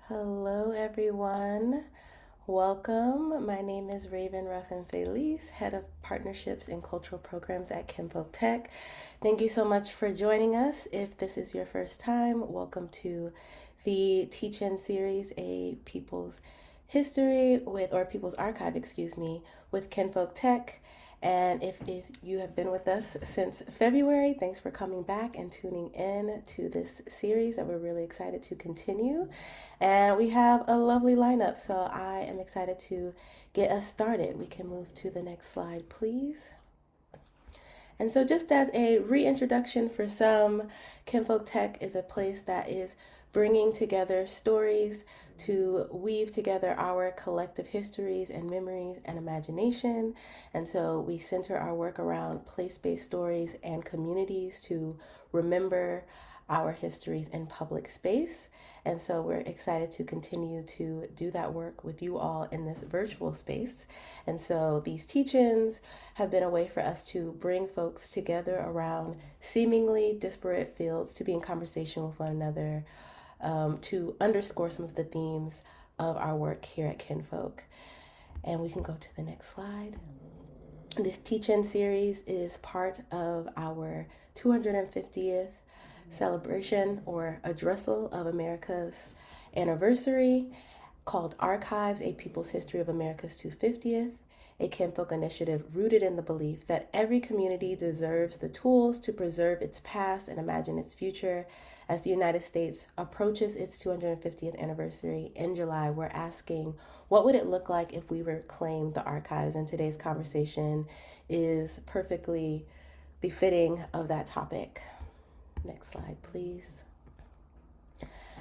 Hello, everyone. Welcome. My name is Raven Ruffin Felice, Head of Partnerships and Cultural Programs at Kinfolk Tech. Thank you so much for joining us. If this is your first time, welcome to the Teach-In series, A People's History with, or People's Archive, excuse me, with Kinfolk Tech. And if you have been with us since February, thanks for coming back and tuning in to this series that we're really excited to continue. And we have a lovely lineup, so I am excited to get us started. We can move to the next slide, please. And so, just as a reintroduction for some, Kinfolk Tech is a place that is bringing together stories to weave together our collective histories and memories and imagination. And so, we center our work around place based stories and communities to remember our histories in public space. And so we're excited to continue to do that work with you all in this virtual space. And so these teach-ins have been a way for us to bring folks together around seemingly disparate fields to be in conversation with one another, to underscore some of the themes of our work here at Kinfolk. And we can go to the next slide. This teach-in series is part of our 250th celebration or addressal of America's anniversary called Archives, A People's History of America's 250th, a Kinfolk initiative rooted in the belief that every community deserves the tools to preserve its past and imagine its future. As the United States approaches its 250th anniversary in July, we're asking, what would it look like if we reclaimed the archives? And today's conversation is perfectly befitting of that topic. Next slide, please.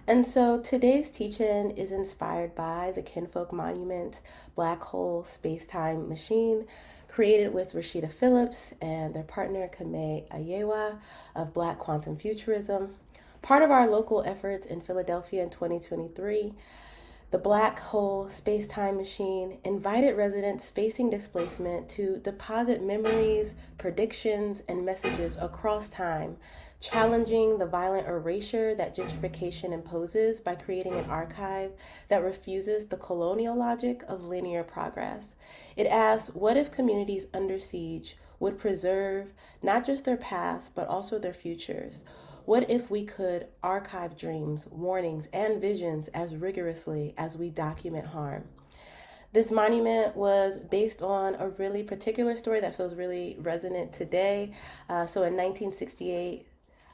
And so today's teach-in is inspired by the Kinfolk Monument Black Hole Spacetime Machine, created with Rashida Phillips and their partner Kame Ayewa of Black Quantum Futurism. Part of our local efforts in Philadelphia in 2023, the Black Hole Spacetime Machine invited residents facing displacement to deposit memories, predictions, and messages across time, challenging the violent erasure that gentrification imposes by creating an archive that refuses the colonial logic of linear progress. It asks, what if communities under siege would preserve not just their past, but also their futures? What if we could archive dreams, warnings, and visions as rigorously as we document harm? This monument was based on a really particular story that feels really resonant today. So in 1968,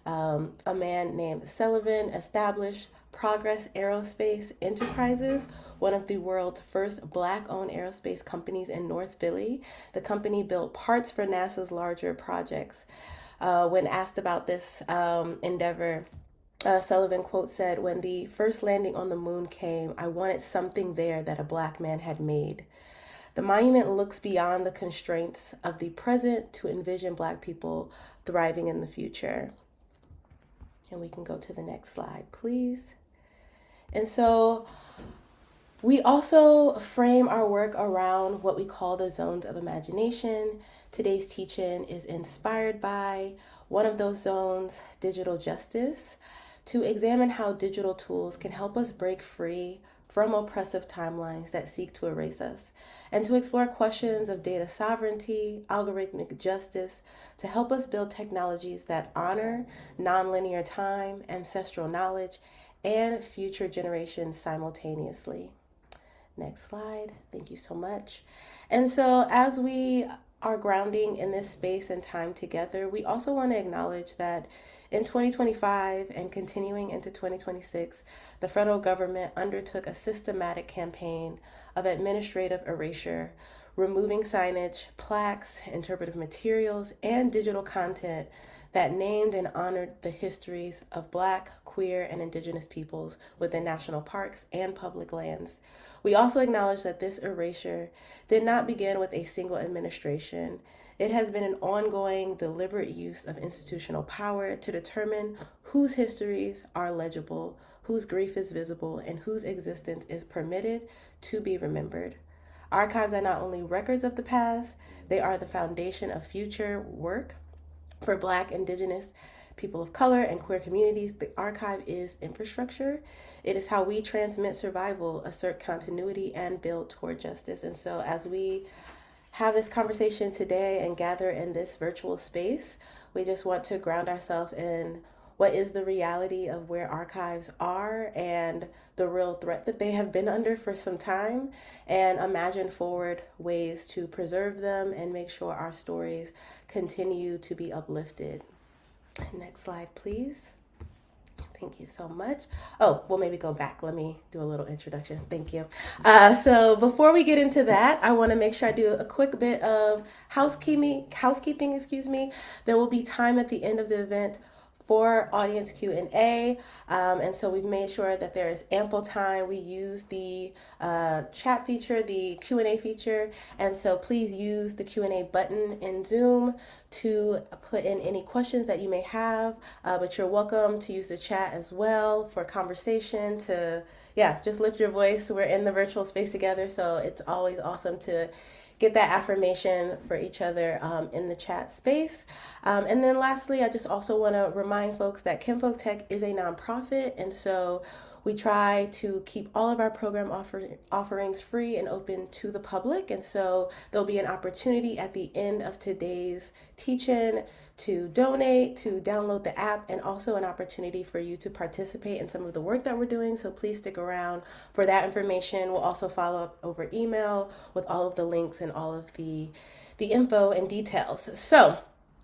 a man named Sullivan established Progress Aerospace Enterprises, one of the world's first Black-owned aerospace companies in North Philly. The company built parts for NASA's larger projects. When asked about this endeavor, Sullivan, quote, said, when the first landing on the moon came, I wanted something there that a Black man had made. The monument looks beyond the constraints of the present to envision Black people thriving in the future. And we can go to the next slide, please. And so we also frame our work around what we call the zones of imagination. Today's teach-in is inspired by one of those zones, digital justice, to examine how digital tools can help us break free from oppressive timelines that seek to erase us, and to explore questions of data sovereignty, algorithmic justice, to help us build technologies that honor nonlinear time, ancestral knowledge, and future generations simultaneously. Next slide. Thank you so much. And so as we are grounding in this space and time together, we also want to acknowledge that in 2025 and continuing into 2026, the federal government undertook a systematic campaign of administrative erasure, removing signage, plaques, interpretive materials, and digital content that named and honored the histories of Black, queer, and Indigenous peoples within national parks and public lands. We also acknowledge that this erasure did not begin with a single administration. It has been an ongoing, deliberate use of institutional power to determine whose histories are legible, whose grief is visible, and whose existence is permitted to be remembered. Archives are not only records of the past, they are the foundation of future work for Black, Indigenous, people of color, and queer communities, the archive is infrastructure. It is how we transmit survival, assert continuity, and build toward justice. And so, as we have this conversation today and gather in this virtual space, we just want to ground ourselves in what is the reality of where archives are and the real threat that they have been under for some time, and imagine forward ways to preserve them and make sure our stories continue to be uplifted. Next slide, please. Thank you so much. Oh, well, maybe go back. Let me do a little introduction. Thank you. So before we get into that, I want to make sure I do a quick bit of housekeeping, excuse me. There will be time at the end of the event for audience Q&A, and so we've made sure that there is ample time. We use the chat feature, the Q&A feature, and so please use the Q&A button in Zoom to put in any questions that you may have, but you're welcome to use the chat as well for conversation, to just lift your voice. We're in the virtual space together, so it's always awesome to get that affirmation for each other in the chat space. And then lastly, I just also want to remind folks that Kinfolk Tech is a nonprofit, and so we try to keep all of our program offerings free and open to the public. And so there'll be an opportunity at the end of today's teach-in to donate, to download the app, and also an opportunity for you to participate in some of the work that we're doing. So please stick around for that information. We'll also follow up over email with all of the links and all of the info and details. So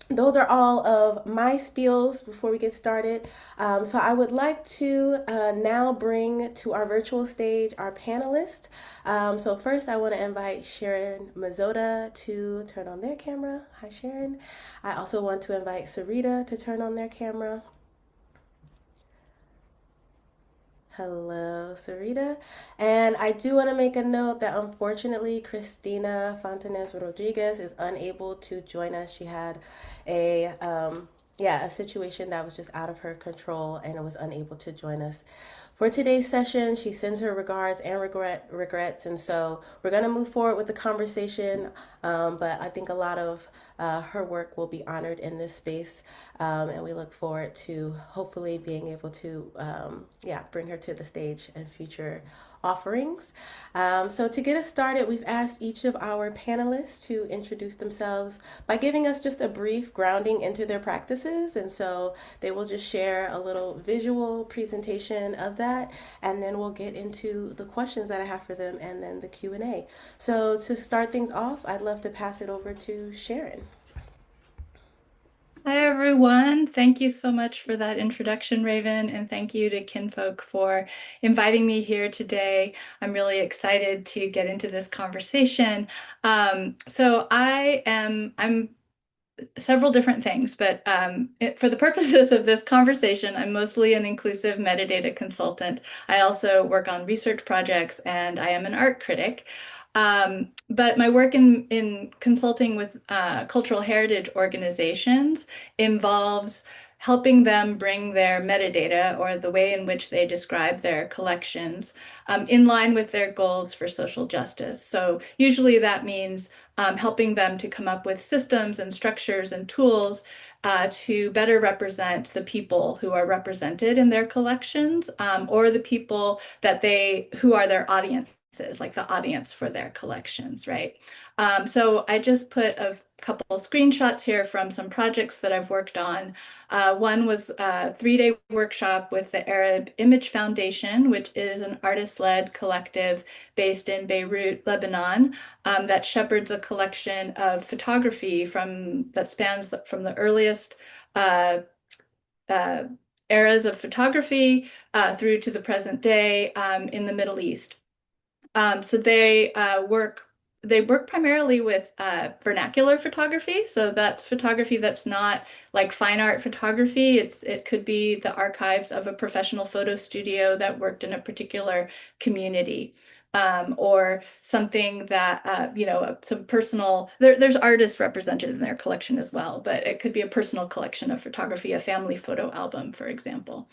those are all of my spiels before we get started. So I would like to now bring to our virtual stage our panelists. So first I want to invite Sharon Mizota to turn on their camera. Hi, Sharon. I also want to invite Syreeta to turn on their camera. Hello, Syreeta. And I do want to make a note that unfortunately Cristina Fontanez Rodriguez is unable to join us. She had a situation that was just out of her control and was unable to join us for today's session. She sends her regards and regrets, and so we're going to move forward with the conversation, but I think a lot of her work will be honored in this space, and we look forward to hopefully being able to bring her to the stage in future offerings. So to get us started, we've asked each of our panelists to introduce themselves by giving us just a brief grounding into their practices. And so they will just share a little visual presentation of that, and then we'll get into the questions that I have for them and then the Q&A. So to start things off, I'd love to pass it over to Sharon. Hi, everyone. Thank you so much for that introduction, Raven, and thank you to Kinfolk for inviting me here today. I'm really excited to get into this conversation. So I'm several different things, but for the purposes of this conversation, I'm mostly an inclusive metadata consultant. I also work on research projects, and I am an art critic. But my work in consulting with cultural heritage organizations involves helping them bring their metadata, or the way in which they describe their collections, in line with their goals for social justice. So usually that means helping them to come up with systems and structures and tools to better represent the people who are represented in their collections, or the people who are their audiences, like the audience for their collections, right? So I just put a couple screenshots here from some projects that I've worked on. One was a 3-day workshop with the Arab Image Foundation, which is an artist-led collective based in Beirut, Lebanon, that shepherds a collection of photography that spans from the earliest eras of photography through to the present day in the Middle East. So they work primarily with vernacular photography. So that's photography that's not like fine art photography. It could be the archives of a professional photo studio that worked in a particular community. Or something that, some personal, there's artists represented in their collection as well, but it could be a personal collection of photography, a family photo album, for example.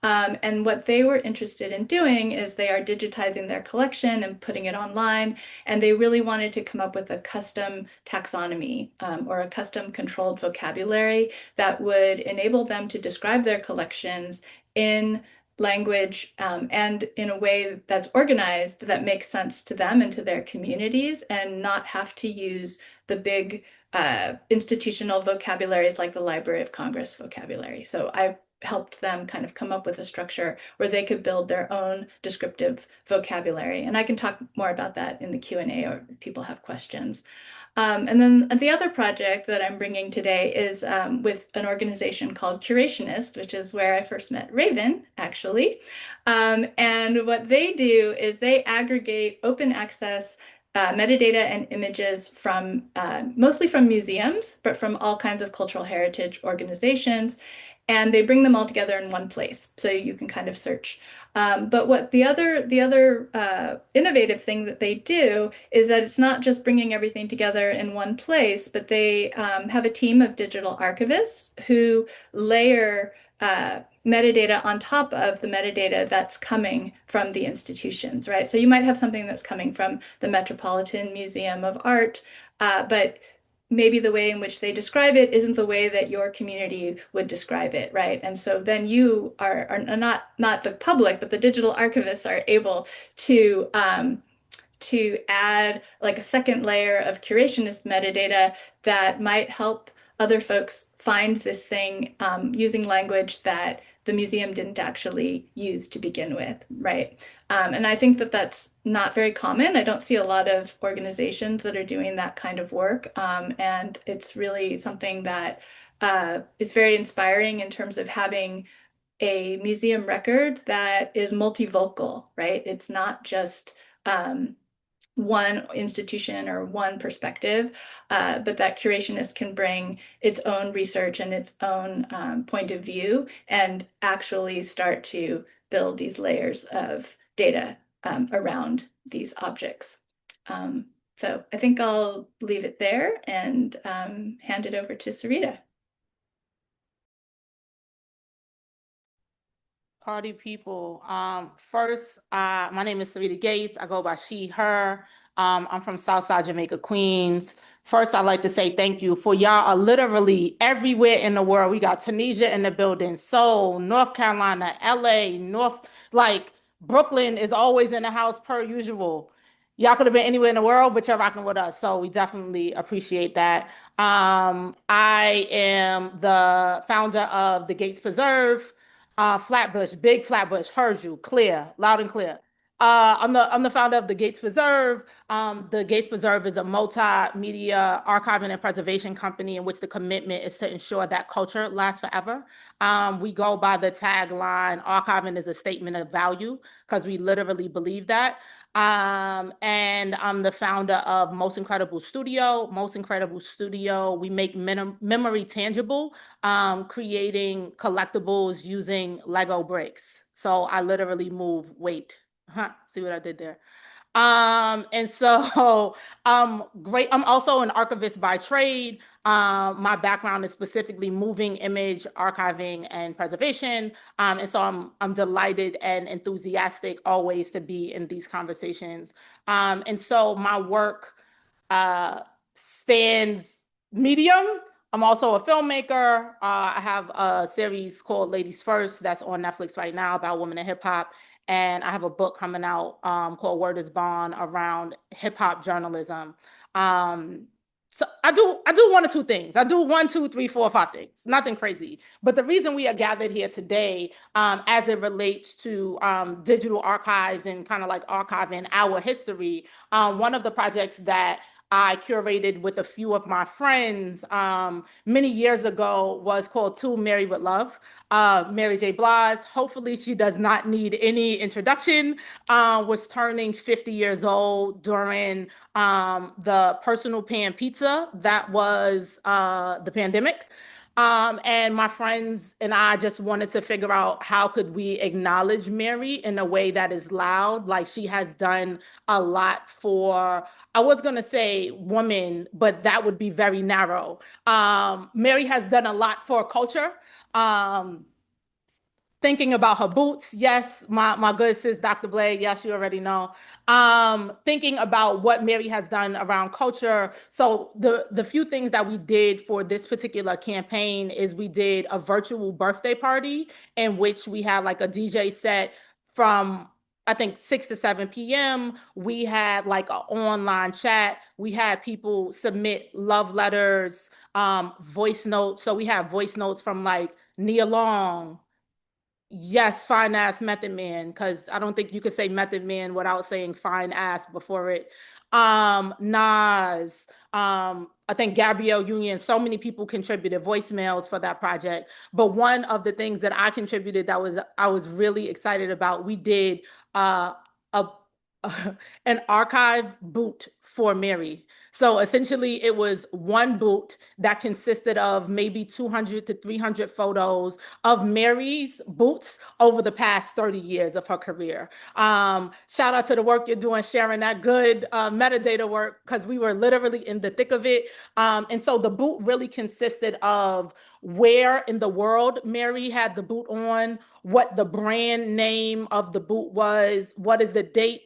And what they were interested in doing is they are digitizing their collection and putting it online, and they really wanted to come up with a custom taxonomy, or a custom controlled vocabulary that would enable them to describe their collections in language and in a way that's organized that makes sense to them and to their communities, and not have to use the big institutional vocabularies like the Library of Congress vocabulary. So I helped them kind of come up with a structure where they could build their own descriptive vocabulary. And I can talk more about that in the Q&A or if people have questions. And then the other project that I'm bringing today is with an organization called Curationist, which is where I first met Raven, actually. And what they do is they aggregate open access metadata and images from mostly from museums, but from all kinds of cultural heritage organizations. And they bring them all together in one place, so you can kind of search. But what the other innovative thing that they do is that it's not just bringing everything together in one place, but they have a team of digital archivists who layer metadata on top of the metadata that's coming from the institutions, right? So you might have something that's coming from the Metropolitan Museum of Art, but maybe the way in which they describe it isn't the way that your community would describe it, right? And so then you are not the public, but the digital archivists are able to add like a second layer of curationist metadata that might help other folks find this thing using language that the museum didn't actually use to begin with, right? And I think that that's not very common. I don't see a lot of organizations that are doing that kind of work. And it's really something that is very inspiring in terms of having a museum record that is multivocal, right? It's not just one institution or one perspective, but that curationist can bring its own research and its own point of view and actually start to build these layers of data around these objects. So I think I'll leave it there and hand it over to Syreeta. Party people. First, my name is Syreeta Gates. I go by she, her. I'm from Southside Jamaica, Queens. First, I'd like to say thank you for y'all are literally everywhere in the world. We got Tunisia in the building, Seoul, North Carolina, LA, like Brooklyn is always in the house per usual. Y'all could have been anywhere in the world, but you're rocking with us. So we definitely appreciate that. I am the founder of the Gates Preserve. Flatbush, big Flatbush, heard you, clear, loud and clear. I'm the founder of the Gates Preserve. The Gates Preserve is a multimedia archiving and preservation company in which the commitment is to ensure that culture lasts forever. We go by the tagline, archiving is a statement of value, because we literally believe that. And I'm the founder of Most Incredible Studio. Most Incredible Studio, we make memory tangible, creating collectibles using Lego bricks. So I literally move weight. See what I did there? And so great. I'm also an archivist by trade. My background is specifically moving image archiving and preservation. And so I'm delighted and enthusiastic always to be in these conversations. And so my work spans medium. I'm also a filmmaker. I have a series called Ladies First that's on Netflix right now about women in hip hop. And I have a book coming out called Word is Bond around hip hop journalism. So I do one or two things. I do one, two, three, four, five things. Nothing crazy. But the reason we are gathered here today, as it relates to digital archives and kind of like archiving our history, one of the projects that I curated with a few of my friends many years ago was called To Marry with Love. Mary J. Blige, hopefully she does not need any introduction, was turning 50 years old during the personal pan pizza that was the pandemic. And my friends and I just wanted to figure out how could we acknowledge Mary in a way that is loud. Like she has done a lot for, I was going to say woman, but that would be very narrow. Mary has done a lot for culture. Um, Thinking about her boots. Yes, my good sis, Dr. Blake. Yes, you already know. Thinking about what Mary has done around culture. So the few things that we did for this particular campaign is we did a virtual birthday party in which we had like a DJ set from I think 6 to 7 p.m. We had like an online chat. We had people submit love letters, voice notes. So we have voice notes from like Nia Long. Yes, fine ass Method Man, because I don't think you could say Method Man without saying fine ass before it. Nas, I think Gabrielle Union, so many people contributed voicemails for that project. But one of the things that I contributed that was I was really excited about, we did a an archive boot for Mary. So essentially, it was one boot that consisted of maybe 200 to 300 photos of Mary's boots over the past 30 years of her career. Shout out to the work you're doing, Sharon, that good metadata work, because we were literally in the thick of it. And so the boot really consisted of where in the world Mary had the boot on, what the brand name of the boot was, what is the date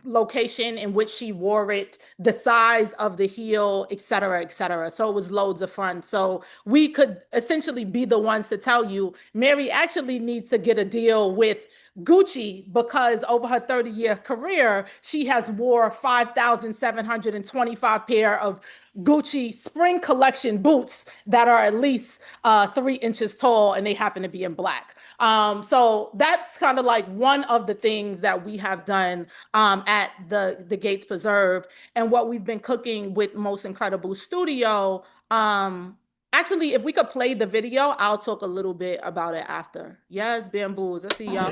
location in which she wore it, the size of the heel, et cetera, et cetera. So it was loads of fun. So we could essentially be the ones to tell you, Mary actually needs to get a deal with Gucci because over her 30-year career, she has wore 5,725 pair of Gucci spring collection boots that are at least 3 inches tall and they happen to be in black. So that's kind of like one of the things that we have done at the Gates Preserve and what we've been cooking with Most Incredible Studio. Actually, if we could play the video, I'll talk a little bit about it after. Yes, bamboos. I see y'all.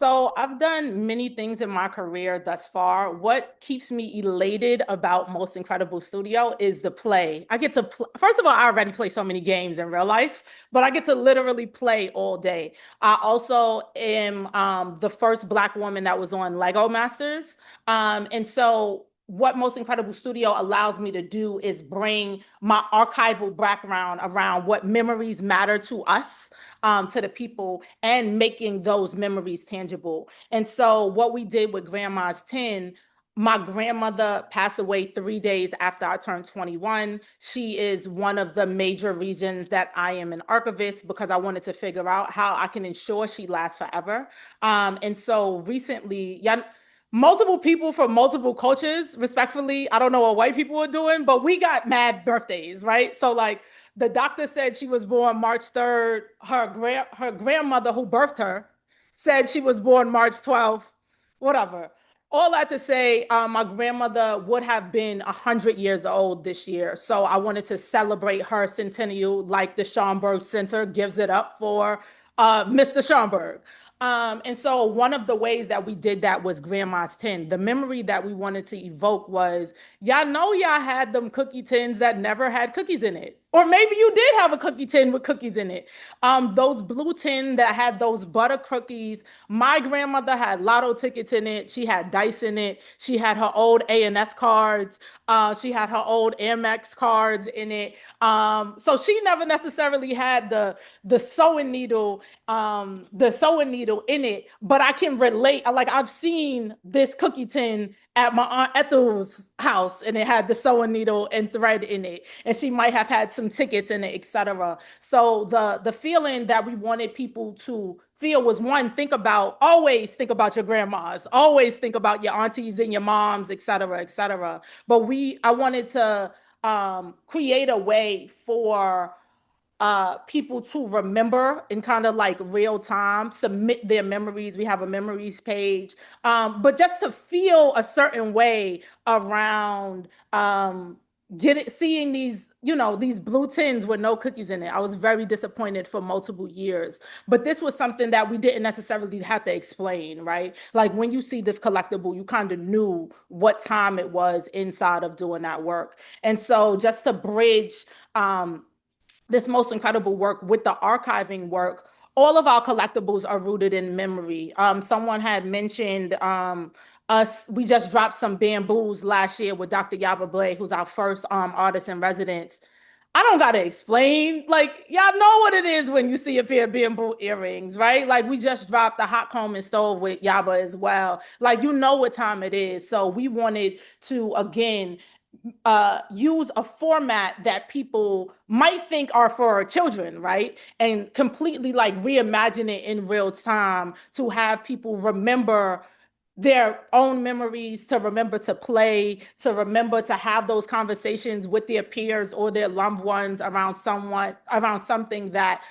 So I've done many things in my career thus far. What keeps me elated about Most Incredible Studio is the play. I get to first of all, I already play so many games in real life, but I get to literally play all day. I also am the first Black woman that was on Lego Masters. And so what Most Incredible Studio allows me to do is bring my archival background around what memories matter to us, to the people, and making those memories tangible. And so, what we did with Grandma's 10, my grandmother passed away 3 days after I turned 21. She is one of the major reasons that I am an archivist because I wanted to figure out how I can ensure she lasts forever. And so recently, yeah, multiple people from multiple cultures, respectfully, I don't know what white people are doing, but we got mad birthdays, right? So like the doctor said she was born March 3rd. Her grandmother who birthed her said she was born March 12th, whatever. All that to say, my grandmother would have been 100 years old this year. So I wanted to celebrate her centennial like the Schomburg Center gives it up for Mr. Schomburg. And so one of the ways that we did that was Grandma's 10. The memory that we wanted to evoke was, y'all know y'all had them cookie tins that never had cookies in it. Or maybe you did have a cookie tin with cookies in it. Those blue tin that had those butter cookies. My grandmother had lotto tickets in it. She had dice in it. She had her old A&S cards. She had her old Amex cards in it. So she never necessarily had the sewing needle in it, but I can relate. Like I've seen this cookie tin at my Aunt Ethel's house, and it had the sewing needle and thread in it, and she might have had some tickets in it, etc. So the feeling that we wanted people to feel was, one, always think about your grandmas, always think about your aunties and your moms, etc., etc. But I wanted to create a way for people to remember in kind of like real time, submit their memories. We have a memories page, but just to feel a certain way around seeing these, these blue tins with no cookies in it. I was very disappointed for multiple years, but this was something that we didn't necessarily have to explain, right? Like when you see this collectible, you kind of knew what time it was inside of doing that work. And so just to bridge um this most incredible work with the archiving work, all of our collectibles are rooted in memory. Someone had mentioned we just dropped some bamboos last year with Dr. Yaba Blay, who's our first artist in residence. I don't gotta explain. Like, y'all know what it is when you see a pair of bamboo earrings, right? Like, we just dropped the hot comb and stove with Yaba as well. Like, you know what time it is. So we wanted to again use a format that people might think are for children, right? And completely like reimagine it in real time to have people remember their own memories, to remember to play, to remember to have those conversations with their peers or their loved ones around something that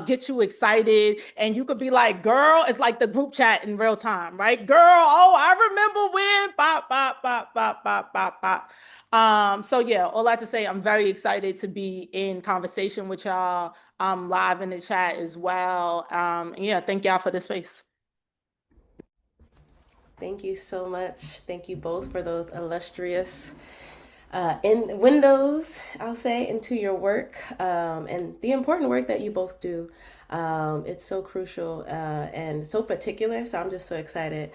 gets you excited. And you could be like, girl, it's like the group chat in real time, right? Girl, oh, I remember when pop, pop, pop, pop, pop, pop, pop. So yeah, all that to say, I'm very excited to be in conversation with y'all, live in the chat as well. Yeah, thank y'all for the space. Thank you so much. Thank you both for those illustrious in windows, I'll say, into your work and the important work that you both do. It's so crucial and so particular. So I'm just so excited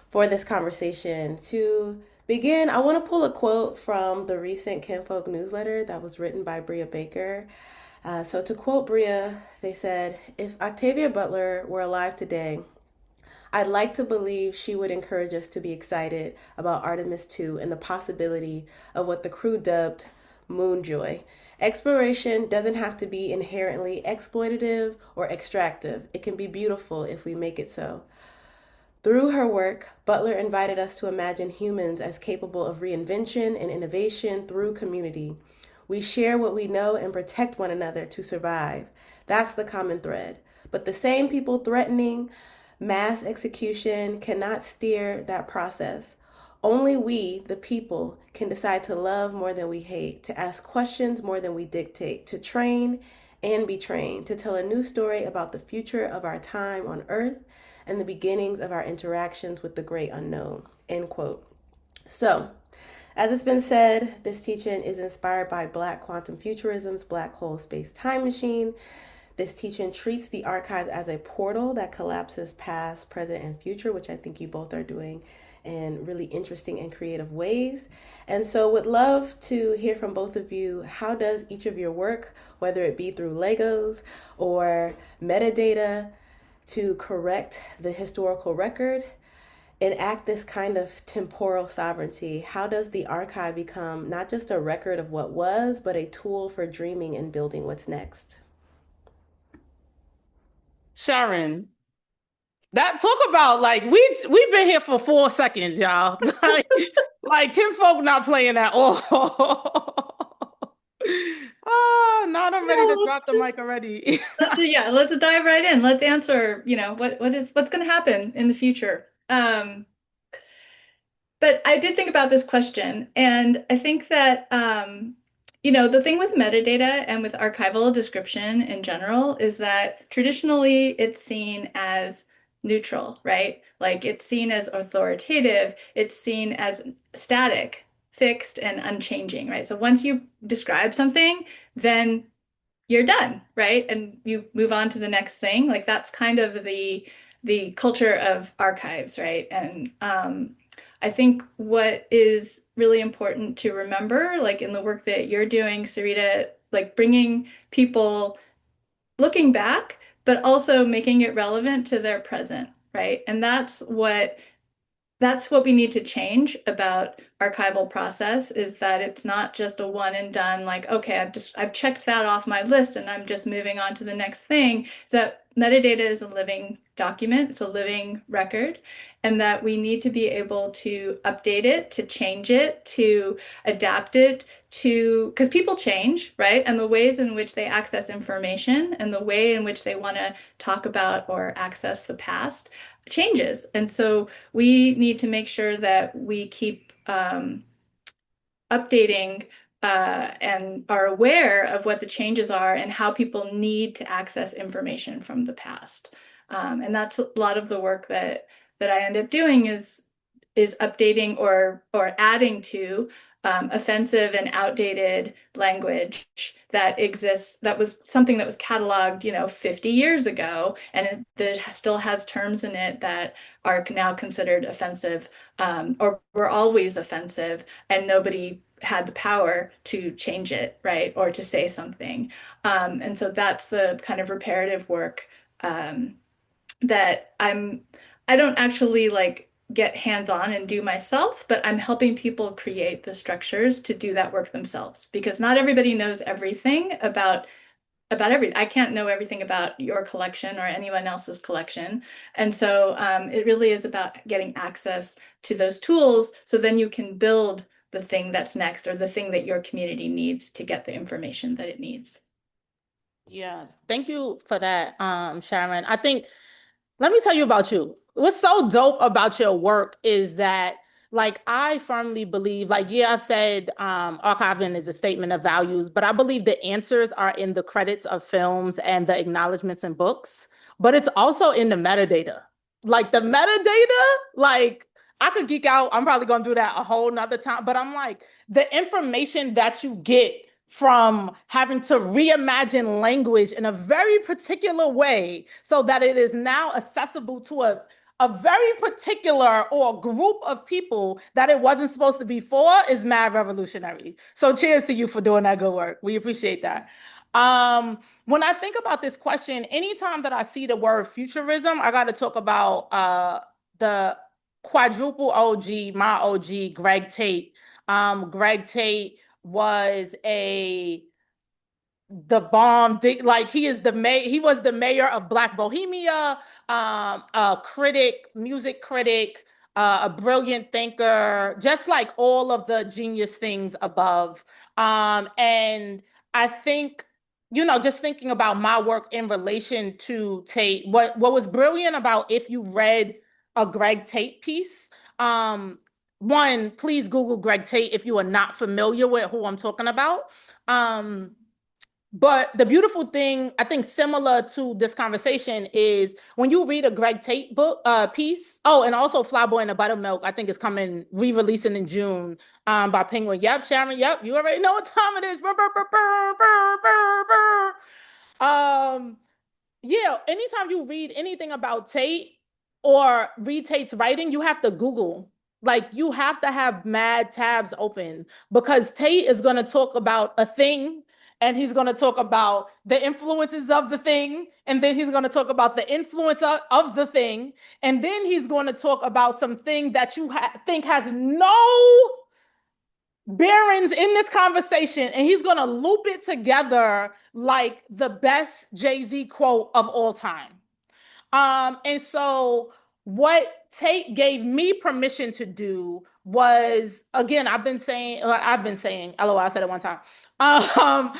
for this conversation. To begin, I want to pull a quote from the recent Kinfolk newsletter that was written by Bria Baker. So to quote Bria, they said, "If Octavia Butler were alive today, I'd like to believe she would encourage us to be excited about Artemis 2 and the possibility of what the crew dubbed Moonjoy. Exploration doesn't have to be inherently exploitative or extractive. It can be beautiful if we make it so." Through her work, Butler invited us to imagine humans as capable of reinvention and innovation through community. We share what we know and protect one another to survive. That's the common thread. But the same people threatening mass execution cannot steer that process. Only we, the people, can decide to love more than we hate, to ask questions more than we dictate, to train and be trained, to tell a new story about the future of our time on Earth and the beginnings of our interactions with the great unknown. End quote. So, as it's been said, this teaching is inspired by Black quantum futurism's Black Hole Spacetime Machine. This teaching treats the archive as a portal that collapses past, present, and future, which I think you both are doing in really interesting and creative ways. And so would love to hear from both of you. How does each of your work, whether it be through Legos or metadata to correct the historical record, enact this kind of temporal sovereignty? How does the archive become not just a record of what was, but a tool for dreaming and building what's next? Sharon, that talk about like we've been here for 4 seconds, y'all. like Kinfolk not playing at all. Oh, now I'm ready No, to drop the mic already. let's dive right in. Let's answer, what's going to happen in the future. But I did think about this question, and I think that the thing with metadata and with archival description in general is that traditionally it's seen as neutral, right? Like it's seen as authoritative, it's seen as static, fixed, and unchanging, right? So once you describe something, then you're done, right? And you move on to the next thing. Like that's kind of the culture of archives, right? And I think what is really important to remember, like in the work that you're doing, Syreeta, like bringing people looking back, but also making it relevant to their present, right? And that's what that's what we need to change about archival process, is that it's not just a one and done, like, okay, I've checked that off my list and I'm just moving on to the next thing. Is that metadata is a living document, it's a living record, and that we need to be able to update it, to change it, to adapt it to, because people change, right? And the ways in which they access information and the way in which they want to talk about or access the past changes. And so we need to make sure that we keep updating and are aware of what the changes are and how people need to access information from the past. And that's a lot of the work that I end up doing is updating or adding to offensive and outdated language that exists, that was something that was cataloged, 50 years ago, and that still has terms in it that are now considered offensive, or were always offensive, and nobody had the power to change it, right? Or to say something. And so that's the kind of reparative work that I don't actually like get hands-on and do myself, but I'm helping people create the structures to do that work themselves, because not everybody knows everything about everything. I can't know everything about your collection or anyone else's collection. And so it really is about getting access to those tools so then you can build the thing that's next, or the thing that your community needs to get the information that it needs. Yeah, thank you for that, Sharon. I think, let me tell you about you. What's so dope about your work is that, like, I firmly believe, like, yeah, I've said archiving is a statement of values, but I believe the answers are in the credits of films and the acknowledgments in books, but it's also in the metadata. Like, the metadata, like, I could geek out. I'm probably going to do that a whole nother time, but I'm like, the information that you get from having to reimagine language in a very particular way so that it is now accessible to a very particular or group of people that it wasn't supposed to be for is mad revolutionary. So cheers to you for doing that good work. We appreciate that. When I think about this question, anytime that I see the word futurism, I got to talk about the quadruple OG, my OG, Greg Tate. Greg Tate was the bomb, like he was the mayor of Black Bohemia, a critic, music critic, a brilliant thinker, just like all of the genius things above. And I think, just thinking about my work in relation to Tate, what was brilliant about, if you read a Greg Tate piece, one, please Google Greg Tate if you are not familiar with who I'm talking about. Um, but the beautiful thing, I think, similar to this conversation, is when you read a Greg Tate book piece. Oh, and also Flyboy and the Buttermilk, I think, is coming re-releasing in June by Penguin. Yep, Sharon. Yep, you already know what time it is. Brr, brr, brr, brr, brr, brr, brr. Yeah, anytime you read anything about Tate or read Tate's writing, you have to Google. Like, you have to have mad tabs open, because Tate is going to talk about a thing, and he's going to talk about the influences of the thing, and then he's going to talk about the influence of the thing, and then he's going to talk about something that you think has no bearings in this conversation, and he's going to loop it together like the best Jay-Z quote of all time. And so what Tate gave me permission to do was, again, LOL, I said it one time. I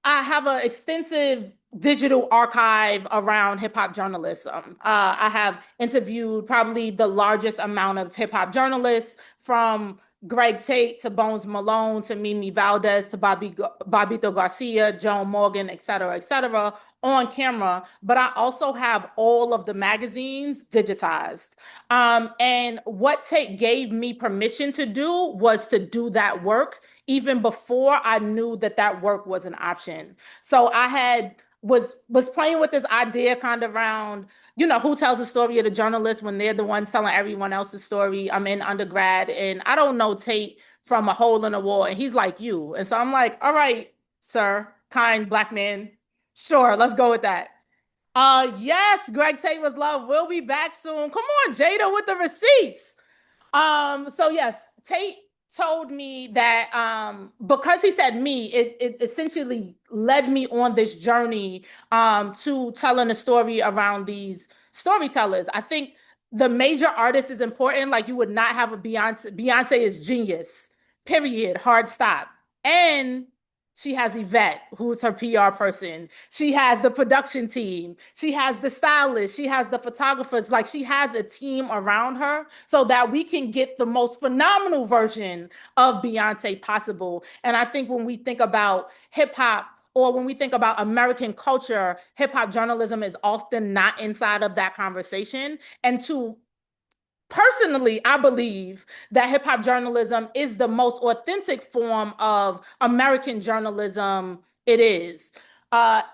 have an extensive digital archive around hip hop journalism. I have interviewed probably the largest amount of hip hop journalists, from Greg Tate to Bones Malone to Mimi Valdez to Bobito Garcia, Joan Morgan, et cetera, on camera. But I also have all of the magazines digitized. And what Tate gave me permission to do was to do that work even before I knew that that work was an option. So I had was playing with this idea kind of around, who tells the story of the journalist when they're the ones telling everyone else's story. I'm in undergrad and I don't know Tate from a hole in the wall, and he's like you. And so I'm like, all right, sir, kind black man, sure, let's go with that. Yes, Greg Taylor's Love will be back soon. Come on, Jada, with the receipts. So yes, Tate told me that because he said me, it essentially led me on this journey to telling a story around these storytellers. I think the major artist is important. Like you would not have a Beyonce. Beyonce is genius. Period. Hard stop. And she has Yvette, who's her PR person. She has the production team. She has the stylist. She has the photographers. Like she has a team around her so that we can get the most phenomenal version of Beyonce possible. And I think when we think about hip hop, or when we think about American culture, hip hop journalism is often not inside of that conversation. And to personally, I believe that hip hop journalism is the most authentic form of American journalism it is.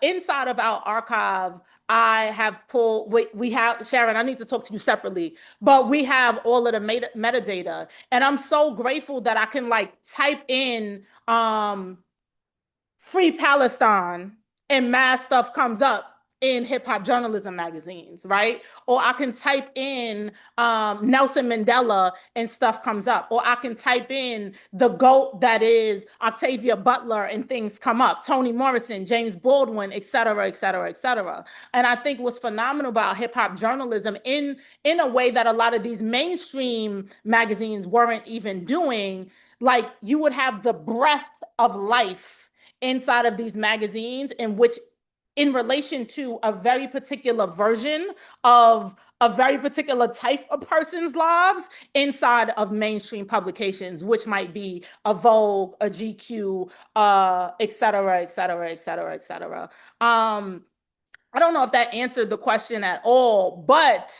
Inside of our archive, I have pulled, we have, Sharon, I need to talk to you separately, but we have all of the metadata. And I'm so grateful that I can like type in Free Palestine and mass stuff comes up in hip hop journalism magazines, right? Or I can type in Nelson Mandela and stuff comes up. Or I can type in the GOAT that is Octavia Butler and things come up. Toni Morrison, James Baldwin, et cetera, et cetera, et cetera. And I think what's phenomenal about hip hop journalism in a way that a lot of these mainstream magazines weren't even doing, like you would have the breath of life inside of these magazines in which in relation to a very particular version of a very particular type of person's lives inside of mainstream publications, which might be a Vogue, a GQ, et cetera, et cetera, et cetera, et cetera. I don't know if that answered the question at all, but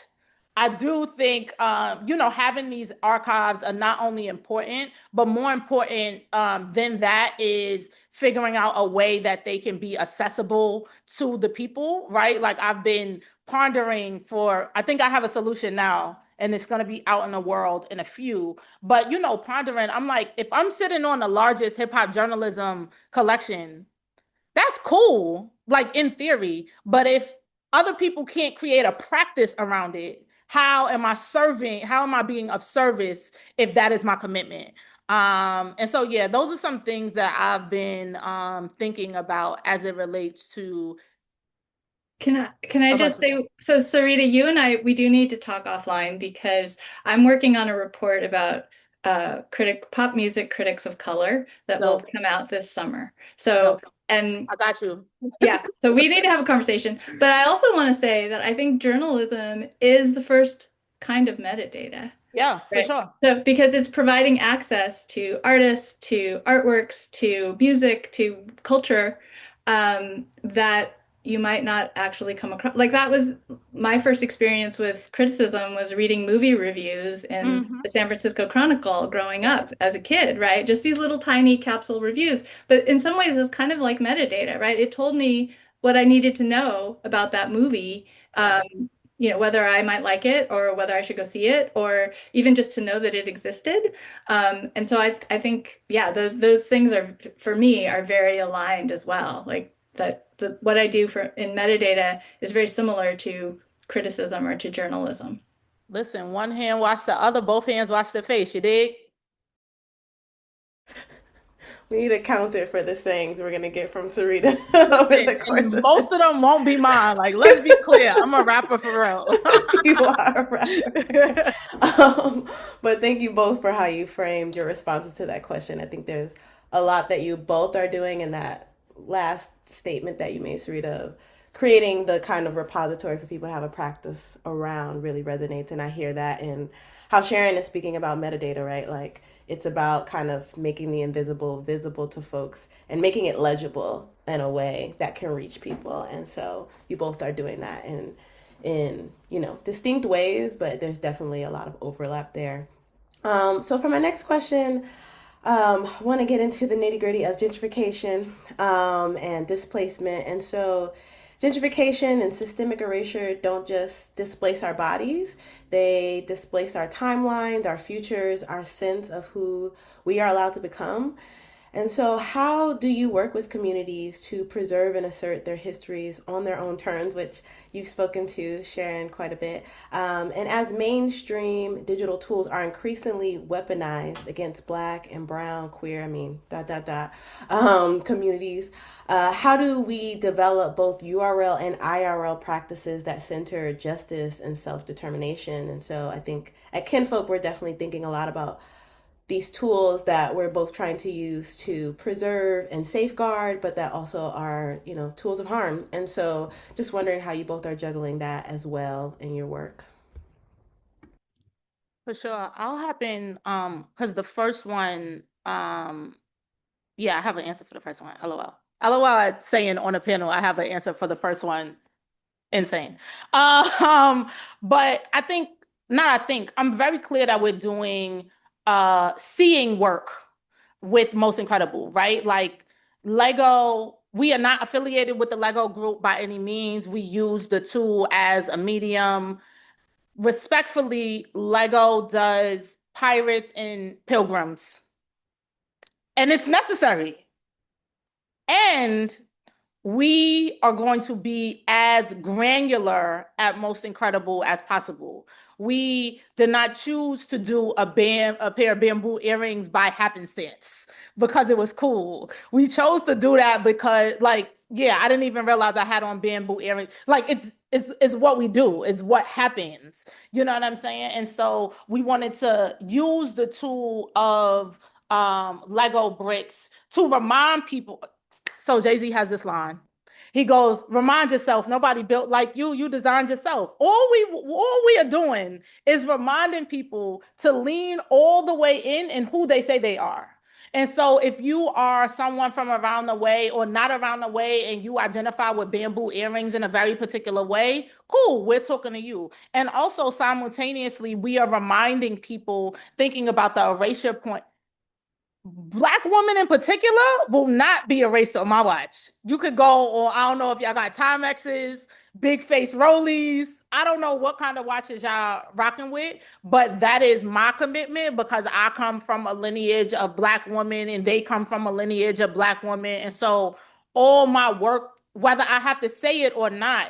I do think, having these archives are not only important, but more important than that is figuring out a way that they can be accessible to the people, right? Like I've been pondering I think I have a solution now, and it's going to be out in the world in a few. But, pondering, I'm like, if I'm sitting on the largest hip hop journalism collection, that's cool, like in theory. But if other people can't create a practice around it, how am I being of service if that is my commitment? And so yeah, those are some things that I've been thinking about as it relates to Can I just say, so Syreeta, you and I, we do need to talk offline because I'm working on a report about pop music critics of color that will no, come out this summer. no, So, and I got you. yeah, so we need to have a conversation. But I also want to say that I think journalism is the first kind of metadata. Yeah, for Right. sure. So because it's providing access to artists, to artworks, to music, to culture, that you might not actually come across. Like that was my first experience with criticism was reading movie reviews in Hmm. the San Francisco Chronicle growing Yeah. up as a kid, right? Just these little tiny capsule reviews. But in some ways, it's kind of like metadata, right? It told me what I needed to know about that movie. Yeah. Whether I might like it or whether I should go see it, or even just to know that it existed. And so I think, yeah, those things are for me are very aligned as well. Like that what I do for in metadata is very similar to criticism or to journalism. Listen, one hand wash the other, both hands wash the face. You dig? We need a counter for the sayings we're gonna get from Syreeta over Listen, the course and of most of this. them won't be mine. Like, let's be clear. I'm a rapper for real. You are a rapper. But thank you both for how you framed your responses to that question. I think there's a lot that you both are doing in that last statement that you made, Sarita, of creating the kind of repository for people to have a practice around really resonates. And I hear that in how Sharon is speaking about metadata, right? Like it's about kind of making the invisible visible to folks and making it legible in a way that can reach people. And so you both are doing that in distinct ways, but there's definitely a lot of overlap there. So for my next question, I want to get into the nitty gritty of gentrification and displacement. And so, gentrification and systemic erasure don't just displace our bodies, they displace our timelines, our futures, our sense of who we are allowed to become. And so, how do you work with communities to preserve and assert their histories on their own terms, which you've spoken to, Sharon, quite a bit? And as mainstream digital tools are increasingly weaponized against Black and Brown, queer, communities, how do we develop both URL and IRL practices that center justice and self determination? And so, I think at Kinfolk, we're definitely thinking a lot about these tools that we're both trying to use to preserve and safeguard, but that also are, tools of harm. And so just wondering how you both are juggling that as well in your work. For sure. I'll hop in because the first one, yeah, I have an answer for the first one. LOL. LOL at saying on a panel, I have an answer for the first one. Insane. Um, but I'm very clear that we're doing seeing work with Most Incredible, right? Like Lego, we are not affiliated with the Lego group by any means. We use the tool as a medium. Respectfully, Lego does pirates and pilgrims, and it's necessary. And we are going to be as granular at Most Incredible as possible. We did not choose to do a pair of bamboo earrings by happenstance because it was cool. We chose to do that because, like, yeah, I didn't even realize I had on bamboo earrings. Like, it's what we do, is what happens. You know what I'm saying? And so we wanted to use the tool of Lego bricks to remind people. So Jay-Z has this line. He goes, remind yourself, nobody built like you designed yourself. All we are doing is reminding people to lean all the way in who they say they are. And so if you are someone from around the way or not around the way and you identify with bamboo earrings in a very particular way, cool, we're talking to you. And also simultaneously, we are reminding people, thinking about the erasure point. Black women in particular will not be erased on my watch. You could go, or I don't know if y'all got Timexes, big face rollies. I don't know what kind of watches y'all rocking with, but that is my commitment because I come from a lineage of Black women and they come from a lineage of Black women. And so all my work, whether I have to say it or not,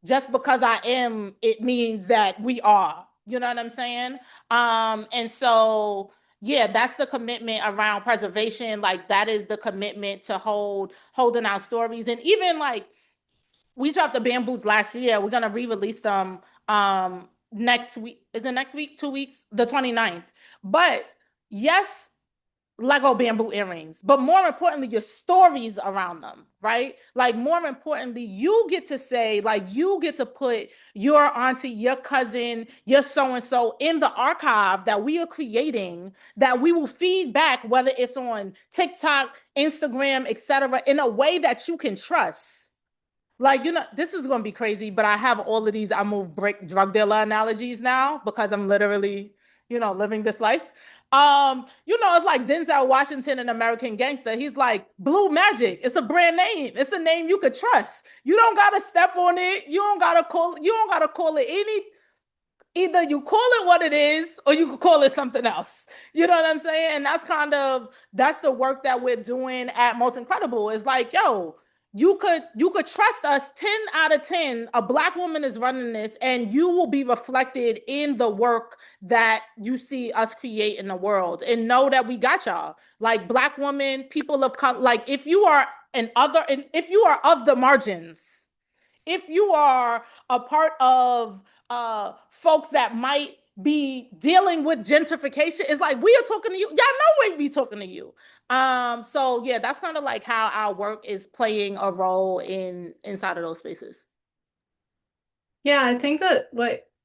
just because I am, it means that we are. You know what I'm saying? And so yeah, that's the commitment around preservation. Like that is the commitment to holding our stories. And even like we dropped the bamboos last year. We're gonna re-release them next week. Is it next week? 2 weeks? The 29th. But yes, Lego bamboo earrings, but more importantly, your stories around them, right? Like, more importantly, you get to say, like, you get to put your auntie, your cousin, your so and so in the archive that we are creating, that we will feed back, whether it's on TikTok, Instagram, etc., in a way that you can trust. Like, this is going to be crazy, but I have all of these I move brick drug dealer analogies now because I'm literally, living this life. It's like Denzel Washington in American Gangster. He's like, Blue Magic. It's a brand name. It's a name you could trust. You don't gotta step on it. You don't gotta call it any. Either you call it what it is or you could call it something else. You know what I'm saying? And that's the work that we're doing at Most Incredible. It's like, yo, you could trust us 10 out of 10. A Black woman is running this and you will be reflected in the work that you see us create in the world, and know that we got y'all. Like Black women, people of color, like if you are if you are of the margins, if you are a part of folks that might be dealing with gentrification, it's like we are talking to you. Y'all know we be talking to you. So yeah, that's kind of like how our work is playing a role inside of those spaces. Yeah, I think that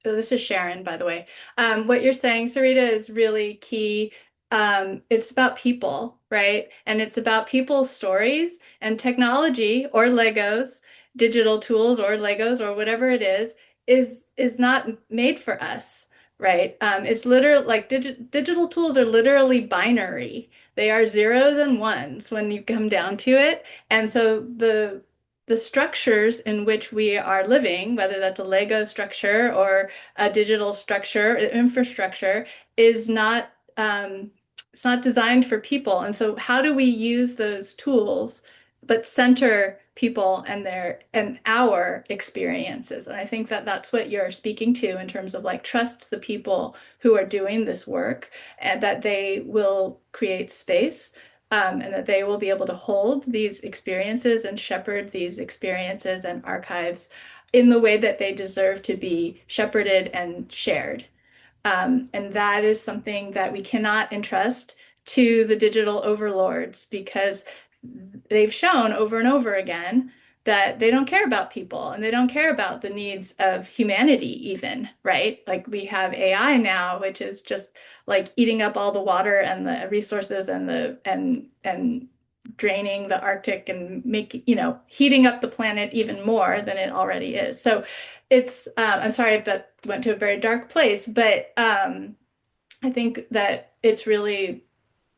this is Sharon, by the way. What you're saying, Syreeta, is really key. It's about people, right? And it's about people's stories, and technology or Legos, digital tools or Legos or whatever it is not made for us, right? It's literally like digital tools are literally binary. They are zeros and ones when you come down to it. And so the structures in which we are living, whether that's a Lego structure or a digital structure, infrastructure, is not it's not designed for people. And so how do we use those tools but center people and their and our experiences? And I think that that's what you're speaking to in terms of like trust the people who are doing this work and that they will create space. And that they will be able to hold these experiences and shepherd these experiences and archives in the way that they deserve to be shepherded and shared. And that is something that we cannot entrust to the digital overlords because they've shown over and over again that they don't care about people and they don't care about the needs of humanity even, right? Like we have AI now, which is just like eating up all the water and the resources and and draining the Arctic and making, heating up the planet even more than it already is. So it's I'm sorry if that went to a very dark place, but I think that it's really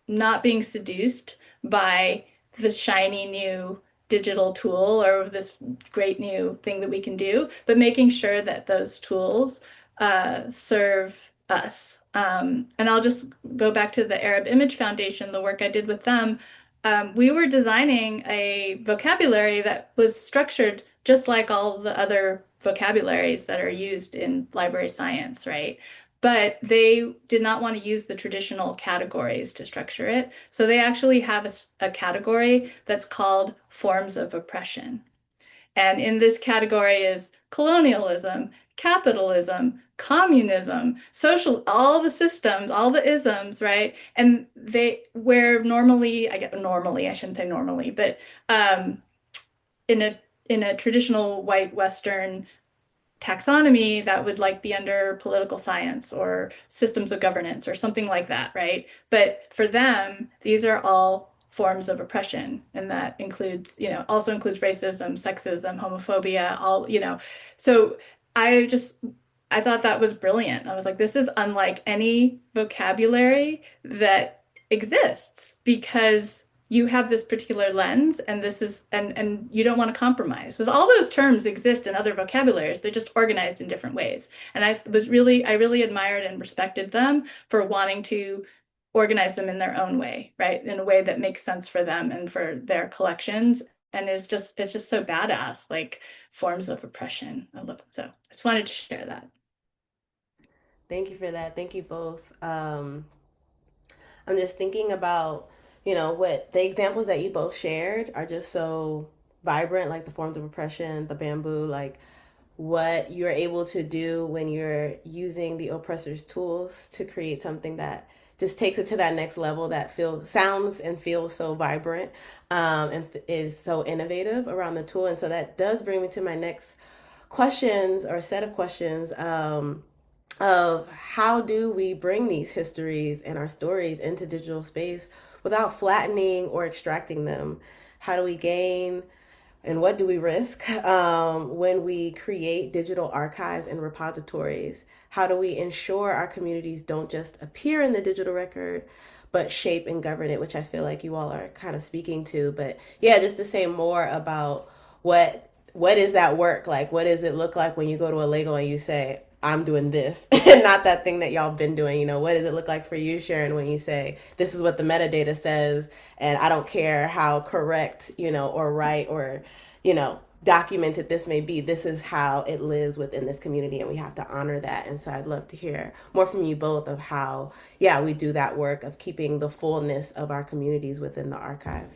not being seduced by this shiny new digital tool or this great new thing that we can do, but making sure that those tools serve us. And I'll just go back to the Arab Image Foundation, the work I did with them. We were designing a vocabulary that was structured just like all the other vocabularies that are used in library science, right? But they did not want to use the traditional categories to structure it. So they actually have a category that's called forms of oppression. And in this category is colonialism, capitalism, communism, social, all the systems, all the isms, right? And where normally, I shouldn't say normally, but in a traditional white Western taxonomy that would like be under political science or systems of governance or something like that, right? But for them, these are all forms of oppression, and that includes, also includes racism, sexism, homophobia, So I just I thought that was brilliant. I was like, this is unlike any vocabulary that exists because you have this particular lens and this is and you don't want to compromise. So all those terms exist in other vocabularies. They're just organized in different ways. And I really admired and respected them for wanting to organize them in their own way, right? In a way that makes sense for them and for their collections. And it's just so badass, like forms of oppression. I love it. So I just wanted to share that. Thank you for that. Thank you both. I'm just thinking about, what the examples that you both shared are just so vibrant, like the forms of oppression, the bamboo, like what you're able to do when you're using the oppressor's tools to create something that just takes it to that next level that sounds and feels so vibrant, and is so innovative around the tool. And so that does bring me to my next questions or set of questions, of how do we bring these histories and our stories into digital space without flattening or extracting them? How do we gain and what do we risk, when we create digital archives and repositories? How do we ensure our communities don't just appear in the digital record, but shape and govern it, which I feel like you all are kind of speaking to. But yeah, just to say more about what is that work like? What does it look like when you go to a Lego and you say, I'm doing this and not that thing that y'all been doing? What does it look like for you, Sharon, when you say, this is what the metadata says, and I don't care how correct, or right or, documented this may be, this is how it lives within this community and we have to honor that. And so I'd love to hear more from you both of how, yeah, we do that work of keeping the fullness of our communities within the archive.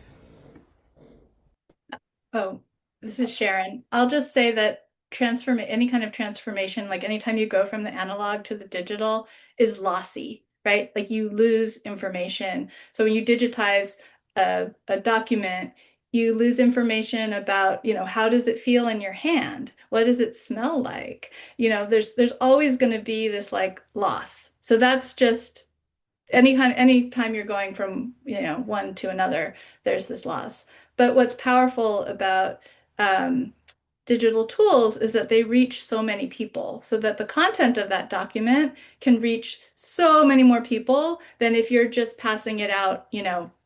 Oh, this is Sharon. I'll just say that any kind of transformation, like anytime you go from the analog to the digital, is lossy, right? Like you lose information. So when you digitize a document, you lose information about, how does it feel in your hand? What does it smell like? There's always going to be this like loss. So that's just anytime you're going from one to another, there's this loss. But what's powerful about digital tools is that they reach so many people, so that the content of that document can reach so many more people than if you're just passing it out,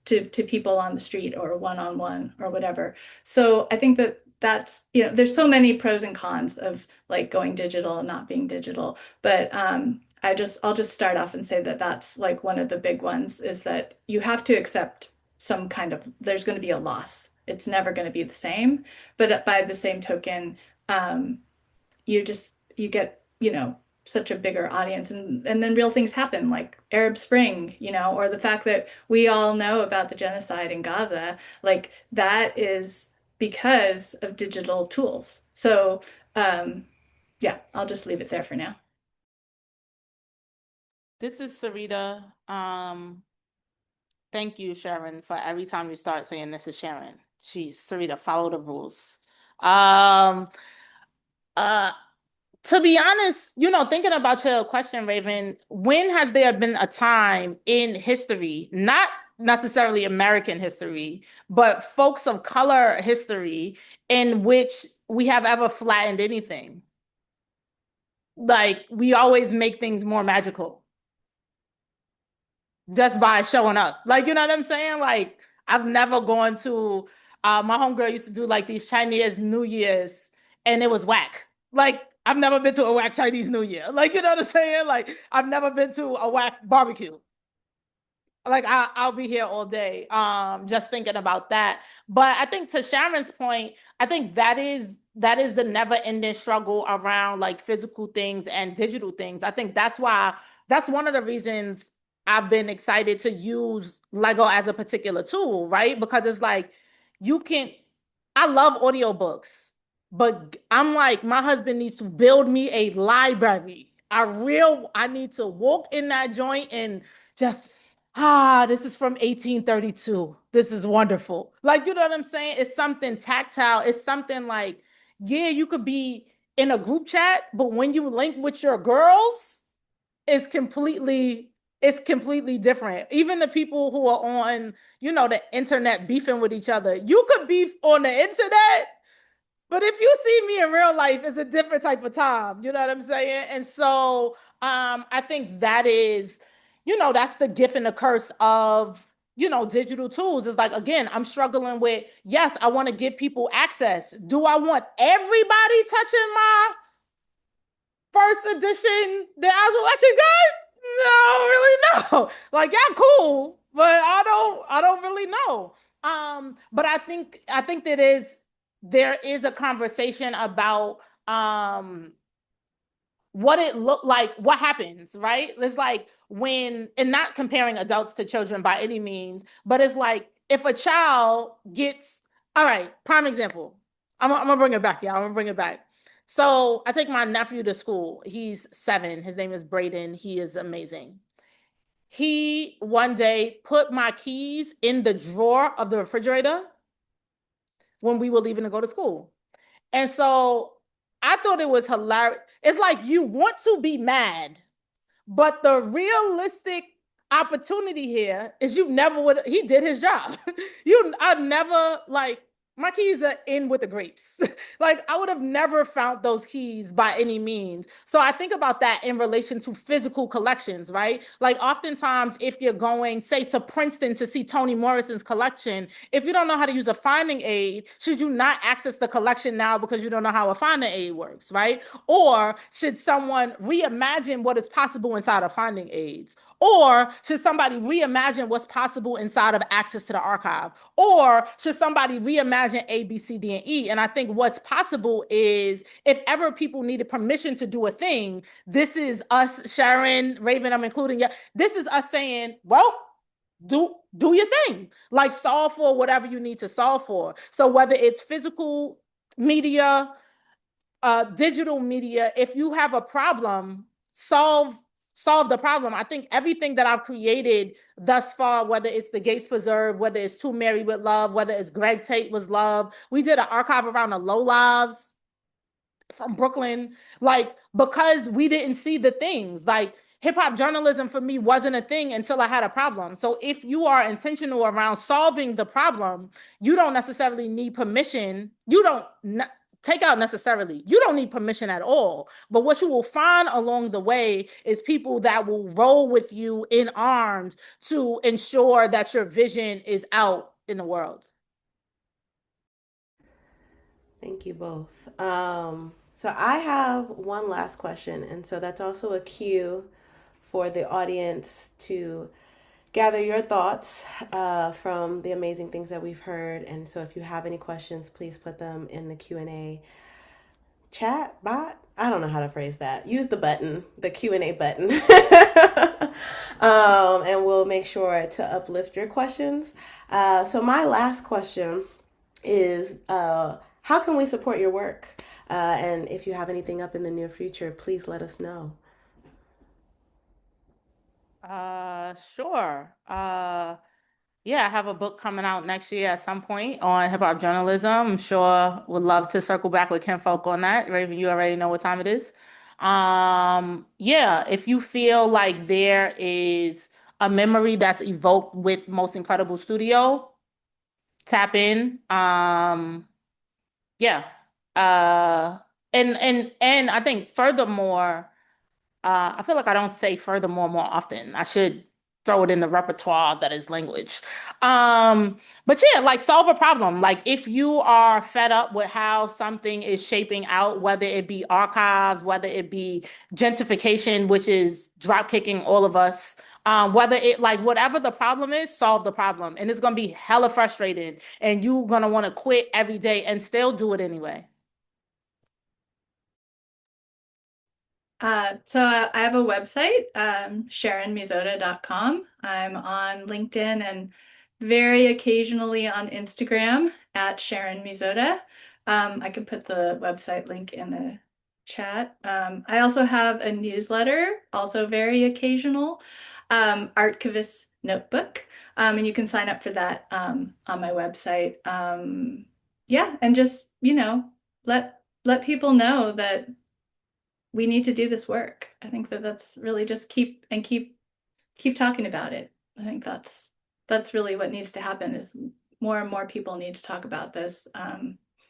to people on the street or one-on-one or whatever. So I think that's, there's so many pros and cons of like going digital and not being digital, but I'll just start off and say that that's like one of the big ones, is that you have to accept some kind of, there's going to be a loss. It's never going to be the same. But by the same token, um, you just, you get, such a bigger audience, and then real things happen, like Arab Spring, or the fact that we all know about the genocide in Gaza, like that is because of digital tools. So, yeah, I'll just leave it there for now. This is Syreeta. Thank you, Sharon, for every time you start saying this is Sharon. Jeez, Syreeta, follow the rules. Um, uh, to be honest, thinking about your question, Raven, when has there been a time in history, not necessarily American history, but folks of color history, in which we have ever flattened anything? Like, we always make things more magical just by showing up. Like, you know what I'm saying? Like, I've never gone to, my homegirl used to do like these Chinese New Year's, and it was whack. Like, I've never been to a whack Chinese New Year. Like, you know what I'm saying? Like, I've never been to a whack barbecue. Like, I'll be here all day, just thinking about that. But I think, to Sharon's point, I think that is the never ending struggle around like physical things and digital things. I think that's one of the reasons I've been excited to use Lego as a particular tool, right? Because it's like, you can I love audiobooks, but I'm like, my husband needs to build me a library. I need to walk in that joint and just, this is from 1832. This is wonderful. Like, you know what I'm saying? It's something tactile. It's something like, yeah, you could be in a group chat, but when you link with your girls, it's completely it's completely different. Even the people who are on, the internet beefing with each other, you could beef on the internet, but if you see me in real life, it's a different type of time. You know what I'm saying? And so, I think that's the gift and the curse of, digital tools. It's like, again, I'm struggling with, yes, I want to give people access. Do I want everybody touching my first edition the Aswell Action Guide? No, really no. Like, y'all cool, but I don't really know. But I think there is a conversation about what it looked like, what happens, right? It's like, when, and not comparing adults to children by any means, but it's like, if a child gets, all right, prime example. I'm gonna bring it back, y'all. I'm gonna bring it back. So I take my nephew to school. He's 7. His name is Braden. He is amazing. He one day put my keys in the drawer of the refrigerator when we were leaving to go to school. And so I thought it was hilarious. It's like, you want to be mad, but the realistic opportunity here is, you never would. He did his job. I never, like, my keys are in with the grapes. Like, I would have never found those keys by any means. So I think about that in relation to physical collections, right? Like, oftentimes, if you're going, say, to Princeton to see Toni Morrison's collection, if you don't know how to use a finding aid, should you not access the collection now because you don't know how a finding aid works, right? Or should someone reimagine what is possible inside of finding aids? Or should somebody reimagine what's possible inside of access to the archive? Or should somebody reimagine A, B, C, D, and E? And I think what's possible is, if ever people needed permission to do a thing, this is us, Sharon, Raven, I'm including you. This is us saying, well, do your thing. Like, solve for whatever you need to solve for. So whether it's physical media, digital media, if you have a problem, solve the problem. I think everything that I've created thus far, whether it's the Gates Preserve, whether it's Too Married with Love, whether it's Greg Tate was Love, we did an archive around the low lives from Brooklyn, like, because we didn't see the things. Like, hip hop journalism for me wasn't a thing until I had a problem. So if you are intentional around solving the problem, you don't necessarily need permission. You don't take out necessarily. You don't need permission at all. But what you will find along the way is people that will roll with you in arms to ensure that your vision is out in the world. Thank you both. So I have one last question, and so that's also a cue for the audience to gather your thoughts from the amazing things that we've heard. And so if you have any questions, please put them in the Q&A chat bot. I don't know how to phrase that. Use the button, the Q&A button. And we'll make sure to uplift your questions. So my last question is, how can we support your work? And if you have anything up in the near future, please let us know. Sure. Yeah, I have a book coming out next year at some point on hip hop journalism. I'm sure would love to circle back with Kinfolk on that. Raven, you already know what time it is. Yeah, if you feel like there is a memory that's evoked with Most Incredible Studio, tap in. Yeah. Uh, and I think furthermore, I feel like I don't say furthermore more often. I should throw it in the repertoire that is language. But yeah, like solve a problem. Like if you are fed up with how something is shaping out, whether it be archives, whether it be gentrification, which is drop kicking all of us, whether it like whatever the problem is, solve the problem. And it's gonna be hella frustrating. And you're gonna want to quit every day and still do it anyway. So I have a website, SharonMizota.com. I'm on LinkedIn and very occasionally on Instagram at Sharon Mizota. I can put the website link in the chat. I also have a newsletter, also very occasional, Archivist Notebook. And you can sign up for that on my website. Yeah, and just, let people know that we need to do this work. I think that that's really just keep talking about it. I think that's really what needs to happen is more and more people need to talk about this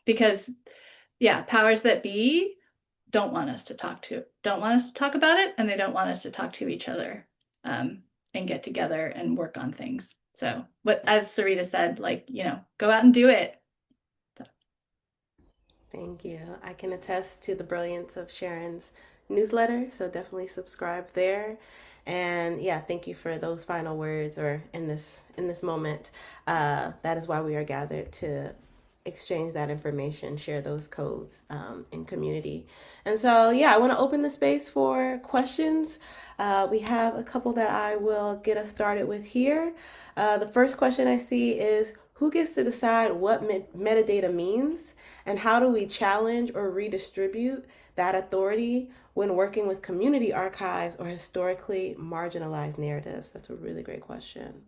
because yeah, powers that be don't want us to talk about it, and they don't want us to talk to each other and get together and work on things. So what, as Syreeta said, like, go out and do it. Thank you. I can attest to the brilliance of Sharon's newsletter, so definitely subscribe there. And yeah, thank you for those final words or in this moment. That is why we are gathered to exchange that information, share those codes in community. And so yeah, I want to open the space for questions. We have a couple that I will get us started with here. The first question I see is, who gets to decide what metadata means, and how do we challenge or redistribute that authority when working with community archives or historically marginalized narratives? That's a really great question.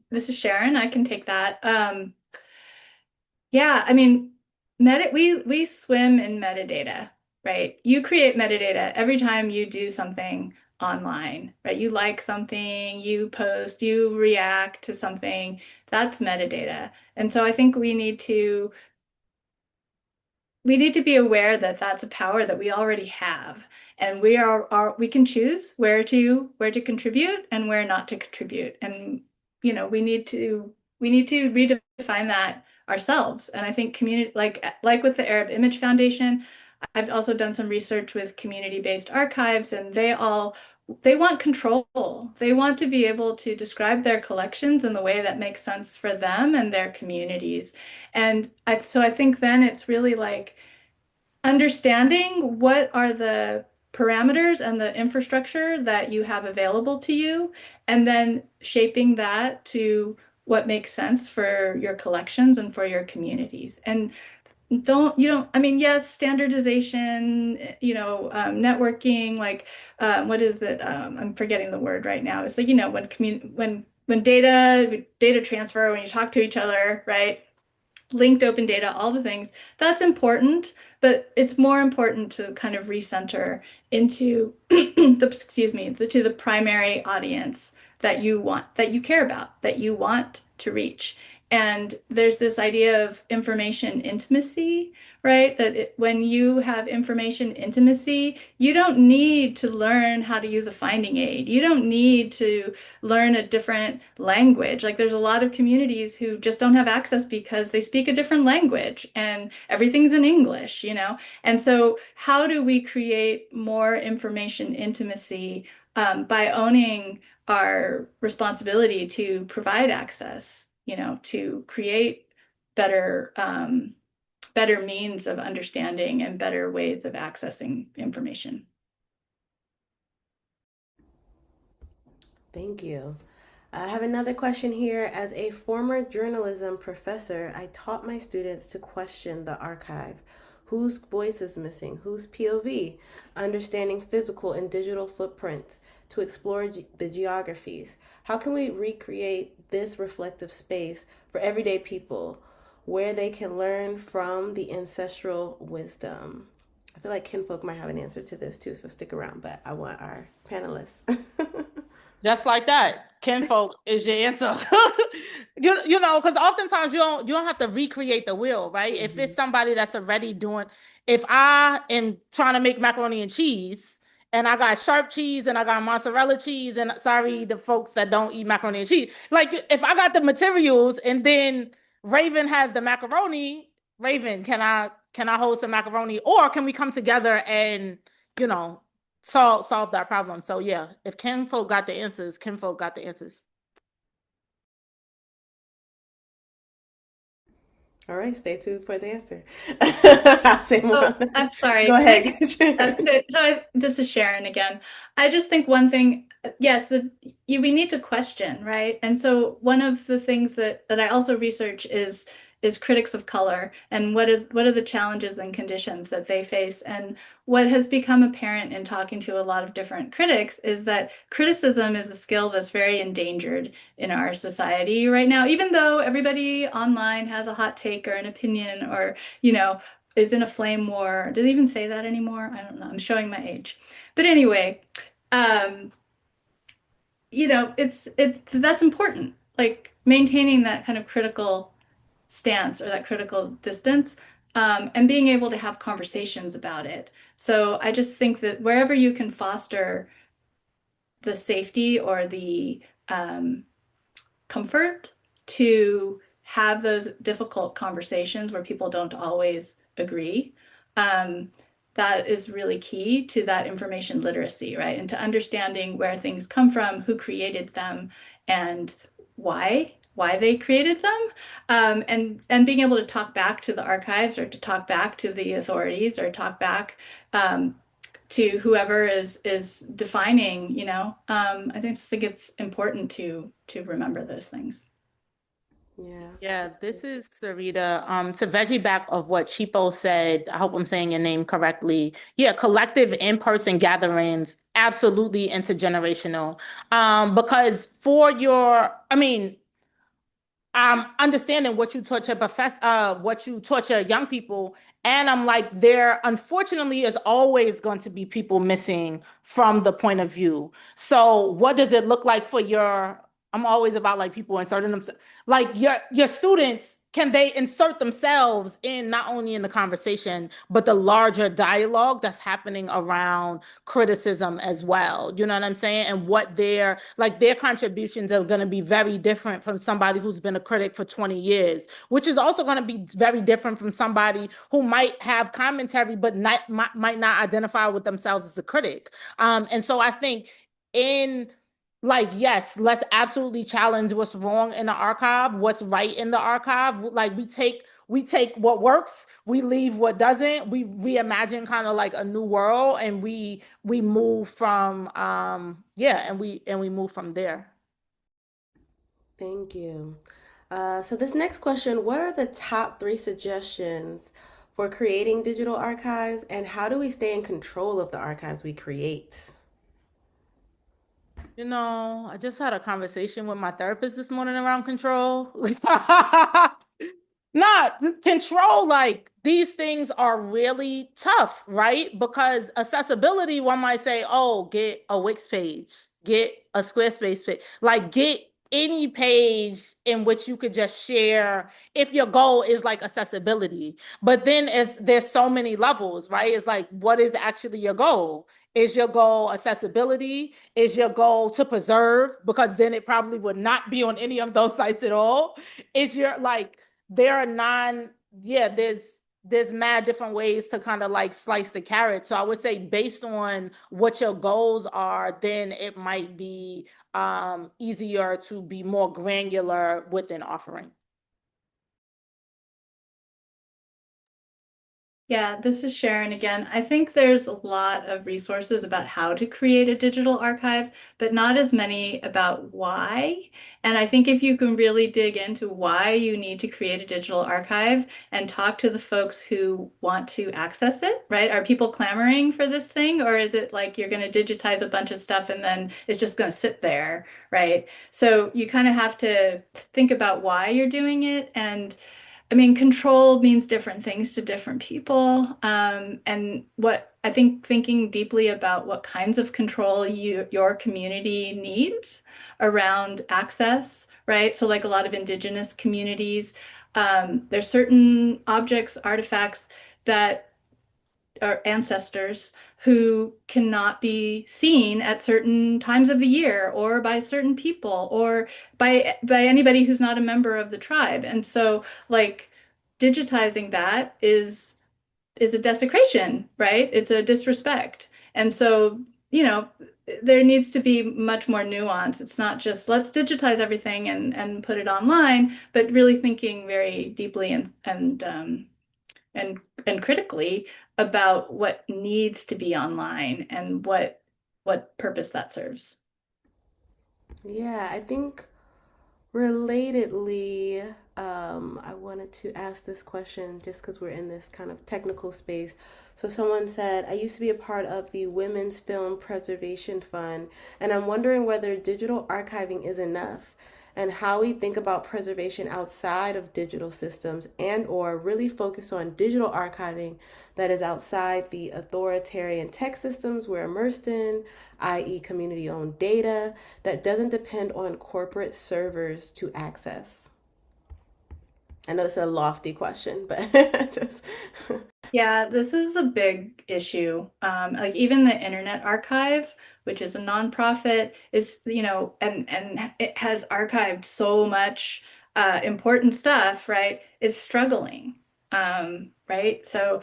This is Sharon. I can take that. Yeah, I mean, we swim in metadata, right? You create metadata every time you do something online, right? You like something, you post, you react to something, that's metadata. And so I think we need to be aware that that's a power that we already have, and we can choose where to contribute and where not to contribute, and we need to redefine that ourselves. And I think community, like with the Arab Image Foundation, I've also done some research with community-based archives, and they want control. They want to be able to describe their collections in the way that makes sense for them and their communities. And so I think then it's really like understanding what are the parameters and the infrastructure that you have available to you, and then shaping that to what makes sense for your collections and for your communities. And I mean, yes, standardization, networking, like, what is it? I'm forgetting the word right now. It's like, when data transfer, when you talk to each other, right? Linked open data, all the things, that's important, but it's more important to kind of recenter into to the primary audience that you care about, that you want to reach. And there's this idea of information intimacy, right? That when you have information intimacy, you don't need to learn how to use a finding aid. You don't need to learn a different language. Like there's a lot of communities who just don't have access because they speak a different language and everything's in English, you know? And so how do we create more information intimacy by owning our responsibility to provide access, you know, to create better better means of understanding and better ways of accessing information. Thank you. I have another question here. As a former journalism professor, I taught my students to question the archive. Whose voice is missing? Whose POV? Understanding physical and digital footprints to explore the geographies. How can we recreate this reflective space for everyday people where they can learn from the ancestral wisdom? I feel like Kinfolk might have an answer to this too, so stick around, but I want our panelists. Just like that, kinfolk is your answer. You know, because oftentimes you don't have to recreate the wheel, right? If it's somebody that's already doing, if I am trying to make macaroni and cheese, and I got sharp cheese and I got mozzarella cheese, and sorry, the folks that don't eat macaroni and cheese, like if I got the materials and then Raven has the macaroni, Raven, can I hold some macaroni, or can we come together and you know solve that problem? So yeah, if kinfolk got the answers, kinfolk got the answers. All right, stay tuned for the answer. I'll say more. Oh, I'm sorry. Go ahead. This is Sharon again. I just think one thing, yes, we need to question, right? And so one of the things that I also research is critics of color and what are the challenges and conditions that they face. And what has become apparent in talking to a lot of different critics is that criticism is a skill that's very endangered in our society right now, even though everybody online has a hot take or an opinion or, you know, is in a flame war. Do they even say that anymore? I don't know. I'm showing my age. But anyway, um, you know, it's that's important. Like maintaining that kind of critical stance or that critical distance, and being able to have conversations about it. So I just think that wherever you can foster the safety or the comfort to have those difficult conversations where people don't always agree, that is really key to that information literacy, right? And to understanding where things come from, who created them, and why they created them, and being able to talk back to the archives or to talk back to the authorities or talk back to whoever is defining, you know. I think it's important to remember those things. Yeah. Yeah, this is Syreeta. To veggie back of what Chipo said, I hope I'm saying your name correctly. Yeah, collective in-person gatherings, absolutely intergenerational. Because for I mean, I'm understanding what you taught your what you taught your young people, and I'm like, there unfortunately is always going to be people missing from the point of view. So, what does it look like for your? I'm always about like people inserting themselves, like your students. Can they insert themselves in not only in the conversation, but the larger dialogue that's happening around criticism as well? You know what I'm saying? And what their contributions are going to be very different from somebody who's been a critic for 20 years, which is also going to be very different from somebody who might have commentary but might not identify with themselves as a critic. And so I think in like, yes, let's absolutely challenge what's wrong in the archive, what's right in the archive. Like we take what works, we leave what doesn't, we reimagine kind of like a new world, and we move from yeah, and we move from there. Thank you. So this next question, what are the top three suggestions for creating digital archives, and how do we stay in control of the archives we create? You know, I just had a conversation with my therapist this morning around control. Not control, like these things are really tough, right? Because accessibility, one might say, oh, get a Wix page, get a Squarespace page, like get any page in which you could just share if your goal is like accessibility. But then there's so many levels, right? It's like, what is actually your goal? Is your goal accessibility? Is your goal to preserve? Because then it probably would not be on any of those sites at all. Is your like there are yeah, there's mad different ways to kind of like slice the carrot. So I would say based on what your goals are, then it might be easier to be more granular with an offering. Yeah, this is Sharon again. I think there's a lot of resources about how to create a digital archive, but not as many about why. And I think if you can really dig into why you need to create a digital archive and talk to the folks who want to access it, right? Are people clamoring for this thing? Or is it like you're going to digitize a bunch of stuff and then it's just going to sit there, right? So you kind of have to think about why you're doing it. And I mean, control means different things to different people. And what I think thinking deeply about what kinds of control your community needs around access, right? So like a lot of indigenous communities, there's certain objects, artifacts that are ancestors who cannot be seen at certain times of the year or by certain people or by anybody who's not a member of the tribe. And so like digitizing that is a desecration, right? It's a disrespect. And so, you know, there needs to be much more nuance. It's not just let's digitize everything and put it online, but really thinking very deeply and critically about what needs to be online and what purpose that serves. Yeah, I think relatedly, I wanted to ask this question just because we're in this kind of technical space. So, someone said, I used to be a part of the Women's Film Preservation Fund, and I'm wondering whether digital archiving is enough and how we think about preservation outside of digital systems and or really focus on digital archiving that is outside the authoritarian tech systems we're immersed in, i.e. community owned data that doesn't depend on corporate servers to access. I know it's a lofty question, but just Yeah, this is a big issue. Like even the Internet Archive, which is a nonprofit, is, you know, and it has archived so much important stuff, right? Is struggling, right? So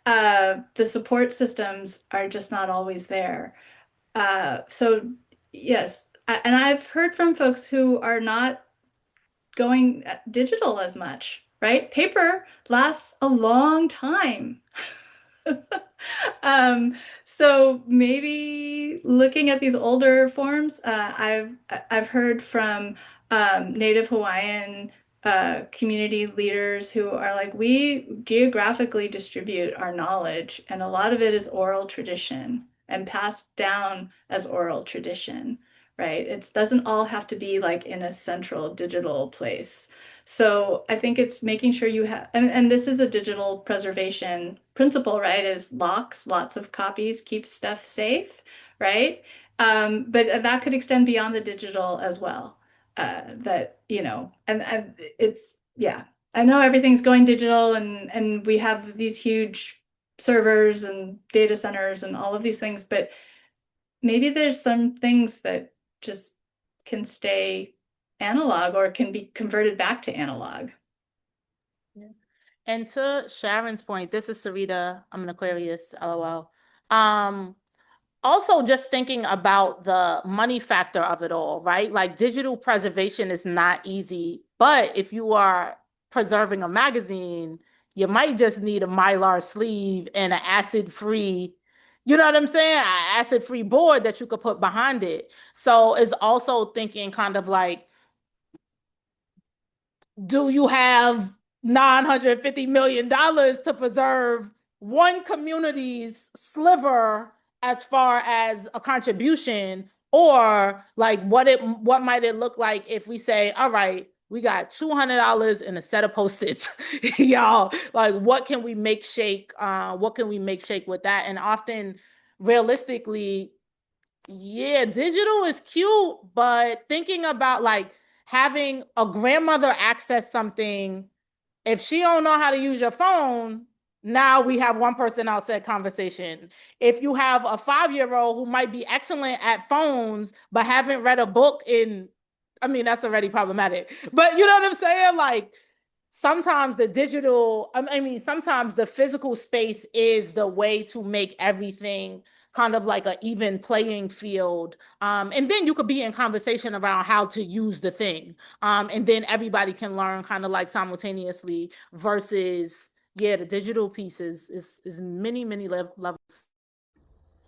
the support systems are just not always there. So yes, and I've heard from folks who are not going digital as much, right? Paper lasts a long time. Um, so maybe looking at these older forms, I've heard from Native Hawaiian community leaders who are like, we geographically distribute our knowledge, and a lot of it is oral tradition and passed down as oral tradition, right? It doesn't all have to be like in a central digital place. So I think it's making sure you have, and this is a digital preservation principle, right? Is locks, lots of copies, keep stuff safe, right? But that could extend beyond the digital as well. That, you know, and it's, yeah, I know everything's going digital and we have these huge servers and data centers and all of these things, but maybe there's some things that just can stay analog or can be converted back to analog. Yeah. And to Sharon's point, this is Syreeta. I'm an Aquarius, LOL. Um, Also just thinking about the money factor of it all, right? Like digital preservation is not easy, but if you are preserving a magazine, you might just need a Mylar sleeve and an acid-free, you know what I'm saying? Acid-free board that you could put behind it. So it's also thinking kind of like, do you have $950 million to preserve one community's sliver as far as a contribution? Or like what might it look like if we say, all right, we got $200 in a set of post-its, y'all. Like, what can we make shake? What can we make shake with that? And often, realistically, yeah, digital is cute, but thinking about like having a grandmother access something, if she don't know how to use your phone, now we have one person outside conversation. If you have a 5-year-old who might be excellent at phones but haven't read a book in, I mean, that's already problematic. But you know what I'm saying? Like sometimes the digital, I mean, sometimes the physical space is the way to make everything kind of like an even playing field. And then you could be in conversation around how to use the thing. And then everybody can learn kind of like simultaneously versus, yeah, the digital piece is many, many levels.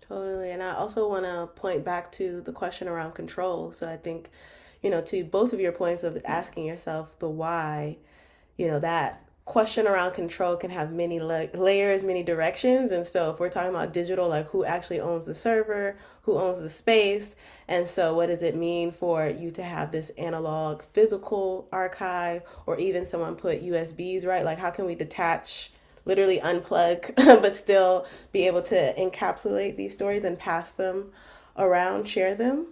Totally. And I also want to point back to the question around control. So I think, to both of your points of asking yourself the why, that question around control can have many layers, many directions. And so if we're talking about digital, like who actually owns the server, who owns the space, and so what does it mean for you to have this analog physical archive, or even someone put USBs, right? Like how can we detach, literally unplug, but still be able to encapsulate these stories and pass them around, share them,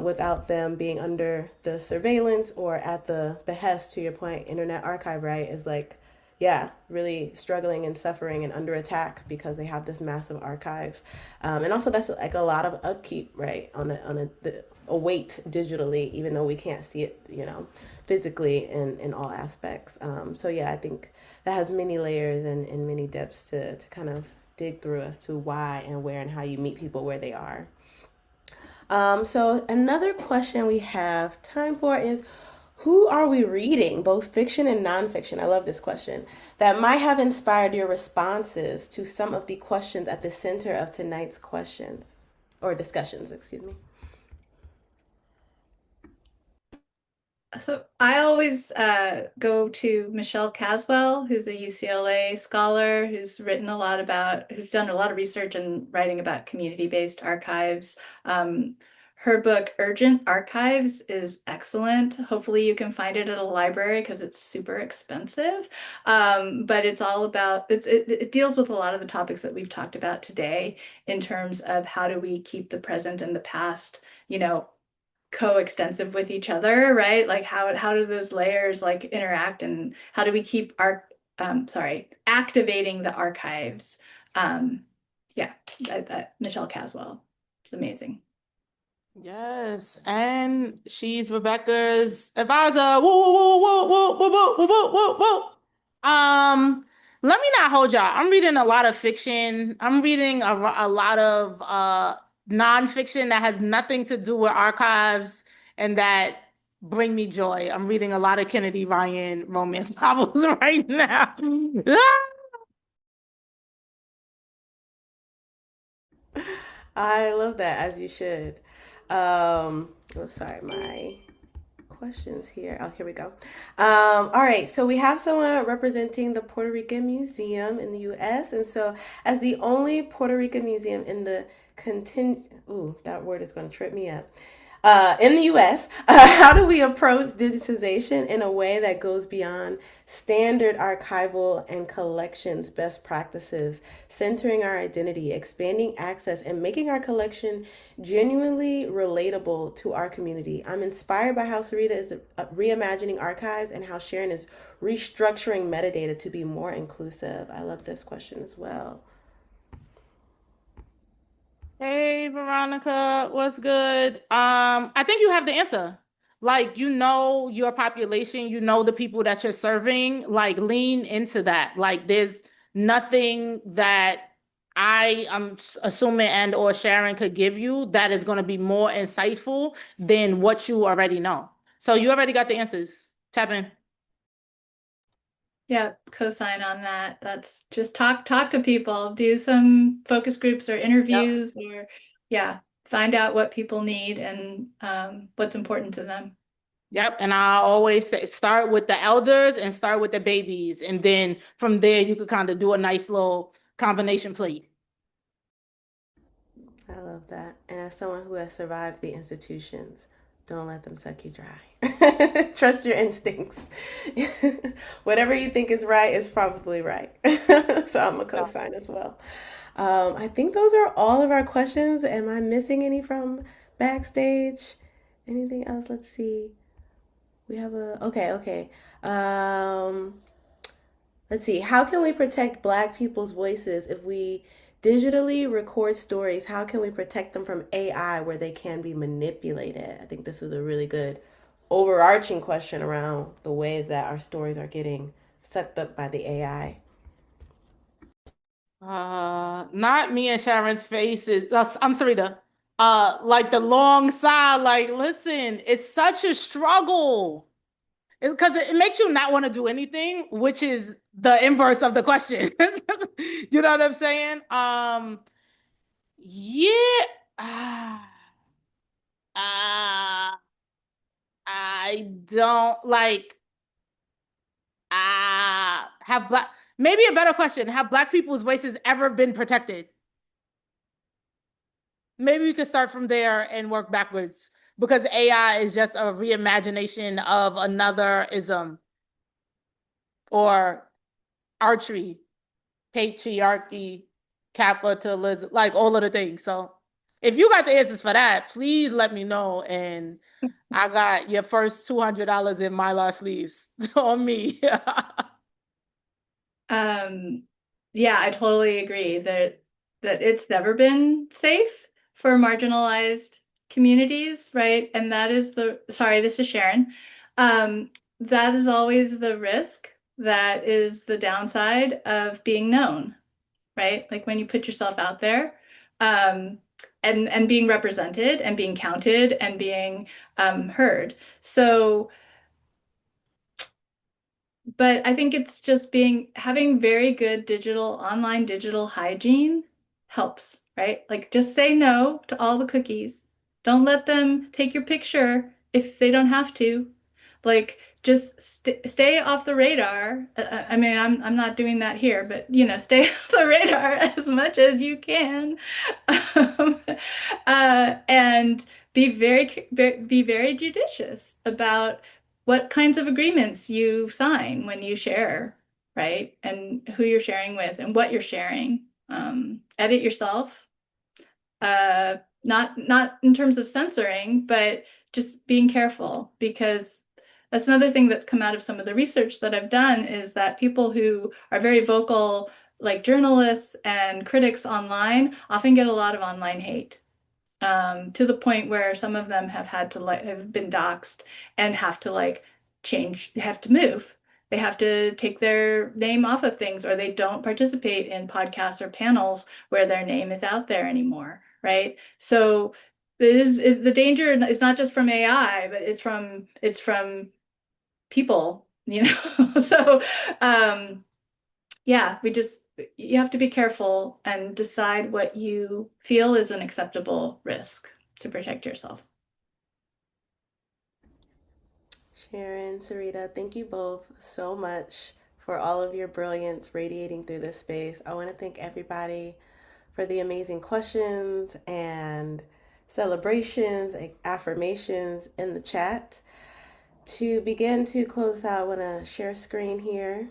without them being under the surveillance or at the behest, to your point, Internet Archive, right, is like, yeah, really struggling and suffering and under attack because they have this massive archive. And also that's like a lot of upkeep, right, a weight digitally, even though we can't see it, physically in all aspects. So yeah, I think that has many layers and many depths to kind of dig through as to why and where and how you meet people where they are. So another question we have time for is, who are we reading, both fiction and nonfiction? I love this question. That might have inspired your responses to some of the questions at the center of tonight's questions or discussions, excuse me. So I always go to Michelle Caswell, who's a UCLA scholar who's done a lot of research and writing about community-based archives. Her book, Urgent Archives, is excellent. Hopefully you can find it at a library because it's super expensive. But it's all about, it deals with a lot of the topics that we've talked about today in terms of how do we keep the present and the past, coextensive with each other, right? Like how do those layers like interact, and how do we keep activating the archives? Um, yeah, Michelle Caswell is amazing. Yes, and she's Rebecca's advisor. Woo, woo, woo, woo, woo, woo, woo, woo, woo, woo, woo. Let me not hold y'all. I'm reading a lot of fiction. I'm reading a lot of nonfiction that has nothing to do with archives and that bring me joy. I'm reading a lot of Kennedy Ryan romance novels right now. I love that, as you should. Sorry, my questions here. Oh, here we go. All right, so we have someone representing the Puerto Rican Museum in the U.S. And so, as the only Puerto Rican museum in the ooh, that word is going to trip me up. In the US, how do we approach digitization in a way that goes beyond standard archival and collections best practices, centering our identity, expanding access, and making our collection genuinely relatable to our community? I'm inspired by how Syreeta is reimagining archives and how Sharon is restructuring metadata to be more inclusive. I love this question as well. Hey Veronica, what's good? I think you have the answer. Like, you know your population, you know the people that you're serving, like lean into that. Like there's nothing that I am assuming and or Sharon could give you that is going to be more insightful than what you already know. So you already got the answers. Tap in. Yeah, co-sign on that. That's just talk to people, do some focus groups or Yep. interviews, or yeah, find out what people need and what's important to them. Yep. And I always say start with the elders and start with the babies. And then from there, you could kind of do a nice little combination plate. I love that. And as someone who has survived the institutions, don't let them suck you dry. Trust your instincts. Whatever you think is right is probably right. So I'm a Yeah. co-sign as well. I think those are all of our questions. Am I missing any from backstage? Anything else? Let's see. We have a okay. Um, let's see. How can we protect Black people's voices if we digitally record stories? How can we protect them from AI where they can be manipulated? I think this is a really good overarching question around the way that our stories are getting sucked up by the AI. Not me and Sharon's faces. I'm Syreeta. Like the long sigh, like, listen, it's such a struggle. Because it makes you not want to do anything, which is the inverse of the question. You know what I'm saying? Yeah. Ah, ah, I don't like have black maybe a better question. Have Black people's voices ever been protected? Maybe we could start from there and work backwards because AI is just a reimagination of another ism or archery, patriarchy, capitalism, like all of the things. So if you got the answers for that, please let me know. And I got your first $200 in Mylar sleeves on me. Um, yeah, I totally agree that it's never been safe for marginalized communities, right? And that is sorry, this is Sharon. That is always the risk. That is the downside of being known, right? Like when you put yourself out there, um, and being represented and being counted and being heard. So but I think it's just having very good online digital hygiene helps, right? Like just say no to all the cookies. Don't let them take your picture if they don't have to. Like just stay off the radar. I mean, I'm not doing that here, but stay off the radar as much as you can. Um, and be very judicious about what kinds of agreements you sign when you share, right? And who you're sharing with and what you're sharing. Edit yourself. Not in terms of censoring, but just being careful because that's another thing that's come out of some of the research that I've done is that people who are very vocal, like journalists and critics online, often get a lot of online hate to the point where some of them have been doxxed and have to have to move. They have to take their name off of things, or they don't participate in podcasts or panels where their name is out there anymore, right? So the danger is not just from AI, but it's from people, So yeah, you have to be careful and decide what you feel is an acceptable risk to protect yourself. Sharon, Syreeta, thank you both so much for all of your brilliance radiating through this space. I want to thank everybody for the amazing questions and celebrations and affirmations in the chat. To begin to close out, I want to share screen here.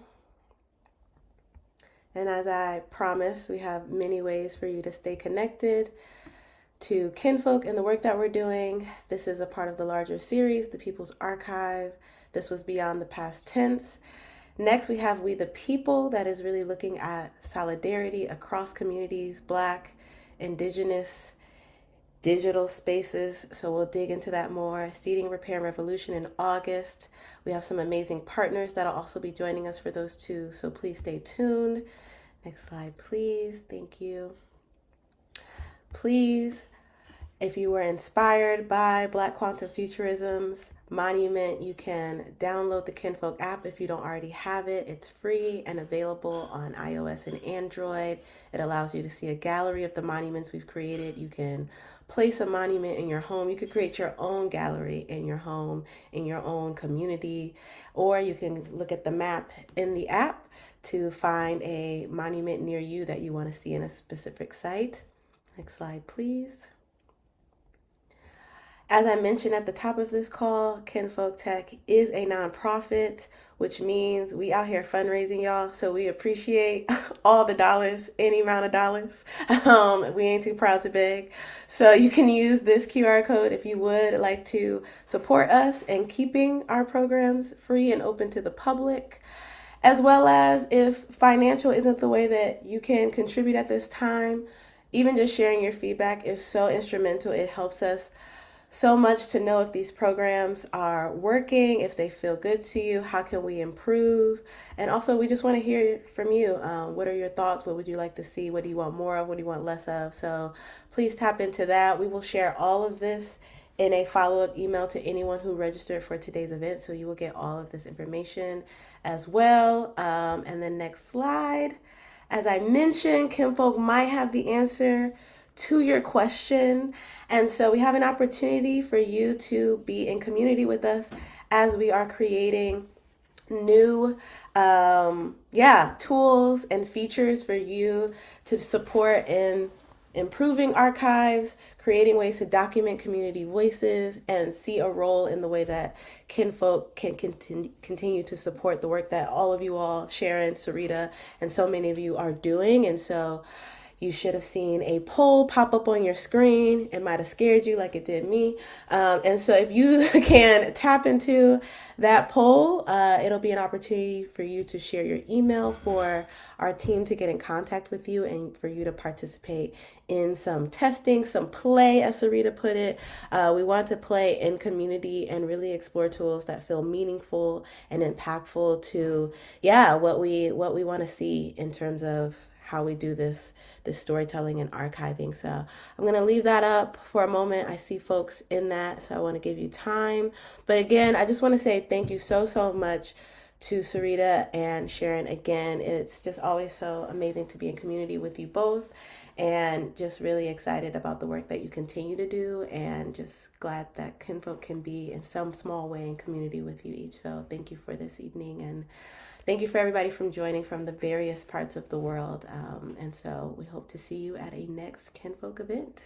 And as I promised, we have many ways for you to stay connected to Kinfolk and the work that we're doing. This is a part of the larger series, The People's Archive. This was Beyond the Past Tense. Next, we have We the People, that is really looking at solidarity across communities, Black, Indigenous, digital spaces. So we'll dig into that more. Seeding Repair and Revolution in August. We have some amazing partners that'll also be joining us for those two. So please stay tuned. Next slide, please. Thank you. Please, if you were inspired by Black Quantum Futurism's monument, you can download the Kinfolk app if you don't already have it. It's free and available on iOS and Android. It allows you to see a gallery of the monuments we've created. You can place a monument in your home. You could create your own gallery in your home, in your own community, or you can look at the map in the app to find a monument near you that you want to see in a specific site. Next slide, please. As I mentioned at the top of this call, Kinfolk Tech is a nonprofit, which means we out here fundraising, y'all. So we appreciate all the dollars, any amount of dollars. We ain't too proud to beg. So you can use this QR code if you would like to support us in keeping our programs free and open to the public. As well as if financial isn't the way that you can contribute at this time, even just sharing your feedback is so instrumental. It helps us so much to know if these programs are working, if they feel good to you, how can we improve? And also, we just want to hear from you. What are your thoughts? What would you like to see? What do you want more of? What do you want less of? So please tap into that. We will share all of this in a follow-up email to anyone who registered for today's event. So you will get all of this information as well. And then next slide. As I mentioned, Kinfolk might have the answer to your question. And so we have an opportunity for you to be in community with us as we are creating new tools and features for you to support in improving archives, creating ways to document community voices, and see a role in the way that Kinfolk can continue to support the work that all of you all, Sharon, Syreeta, and so many of you are doing. And so you should have seen a poll pop up on your screen. It might have scared you like it did me. And so if you can tap into that poll, it'll be an opportunity for you to share your email for our team to get in contact with you and for you to participate in some testing, some play, as Syreeta put it. We want to play in community and really explore tools that feel meaningful and impactful to, what we want to see in terms of how we do this storytelling and archiving. So I'm going to leave that up for a moment. I see folks in that, so I want to give you time. But again, I just want to say thank you so much to Syreeta and Sharon again. It's just always so amazing to be in community with you both, and just really excited about the work that you continue to do, and just glad that Kinfolk can be in some small way in community with you each. So thank you for this evening, and thank you for everybody from joining from the various parts of the world. And so we hope to see you at a next Kinfolk event.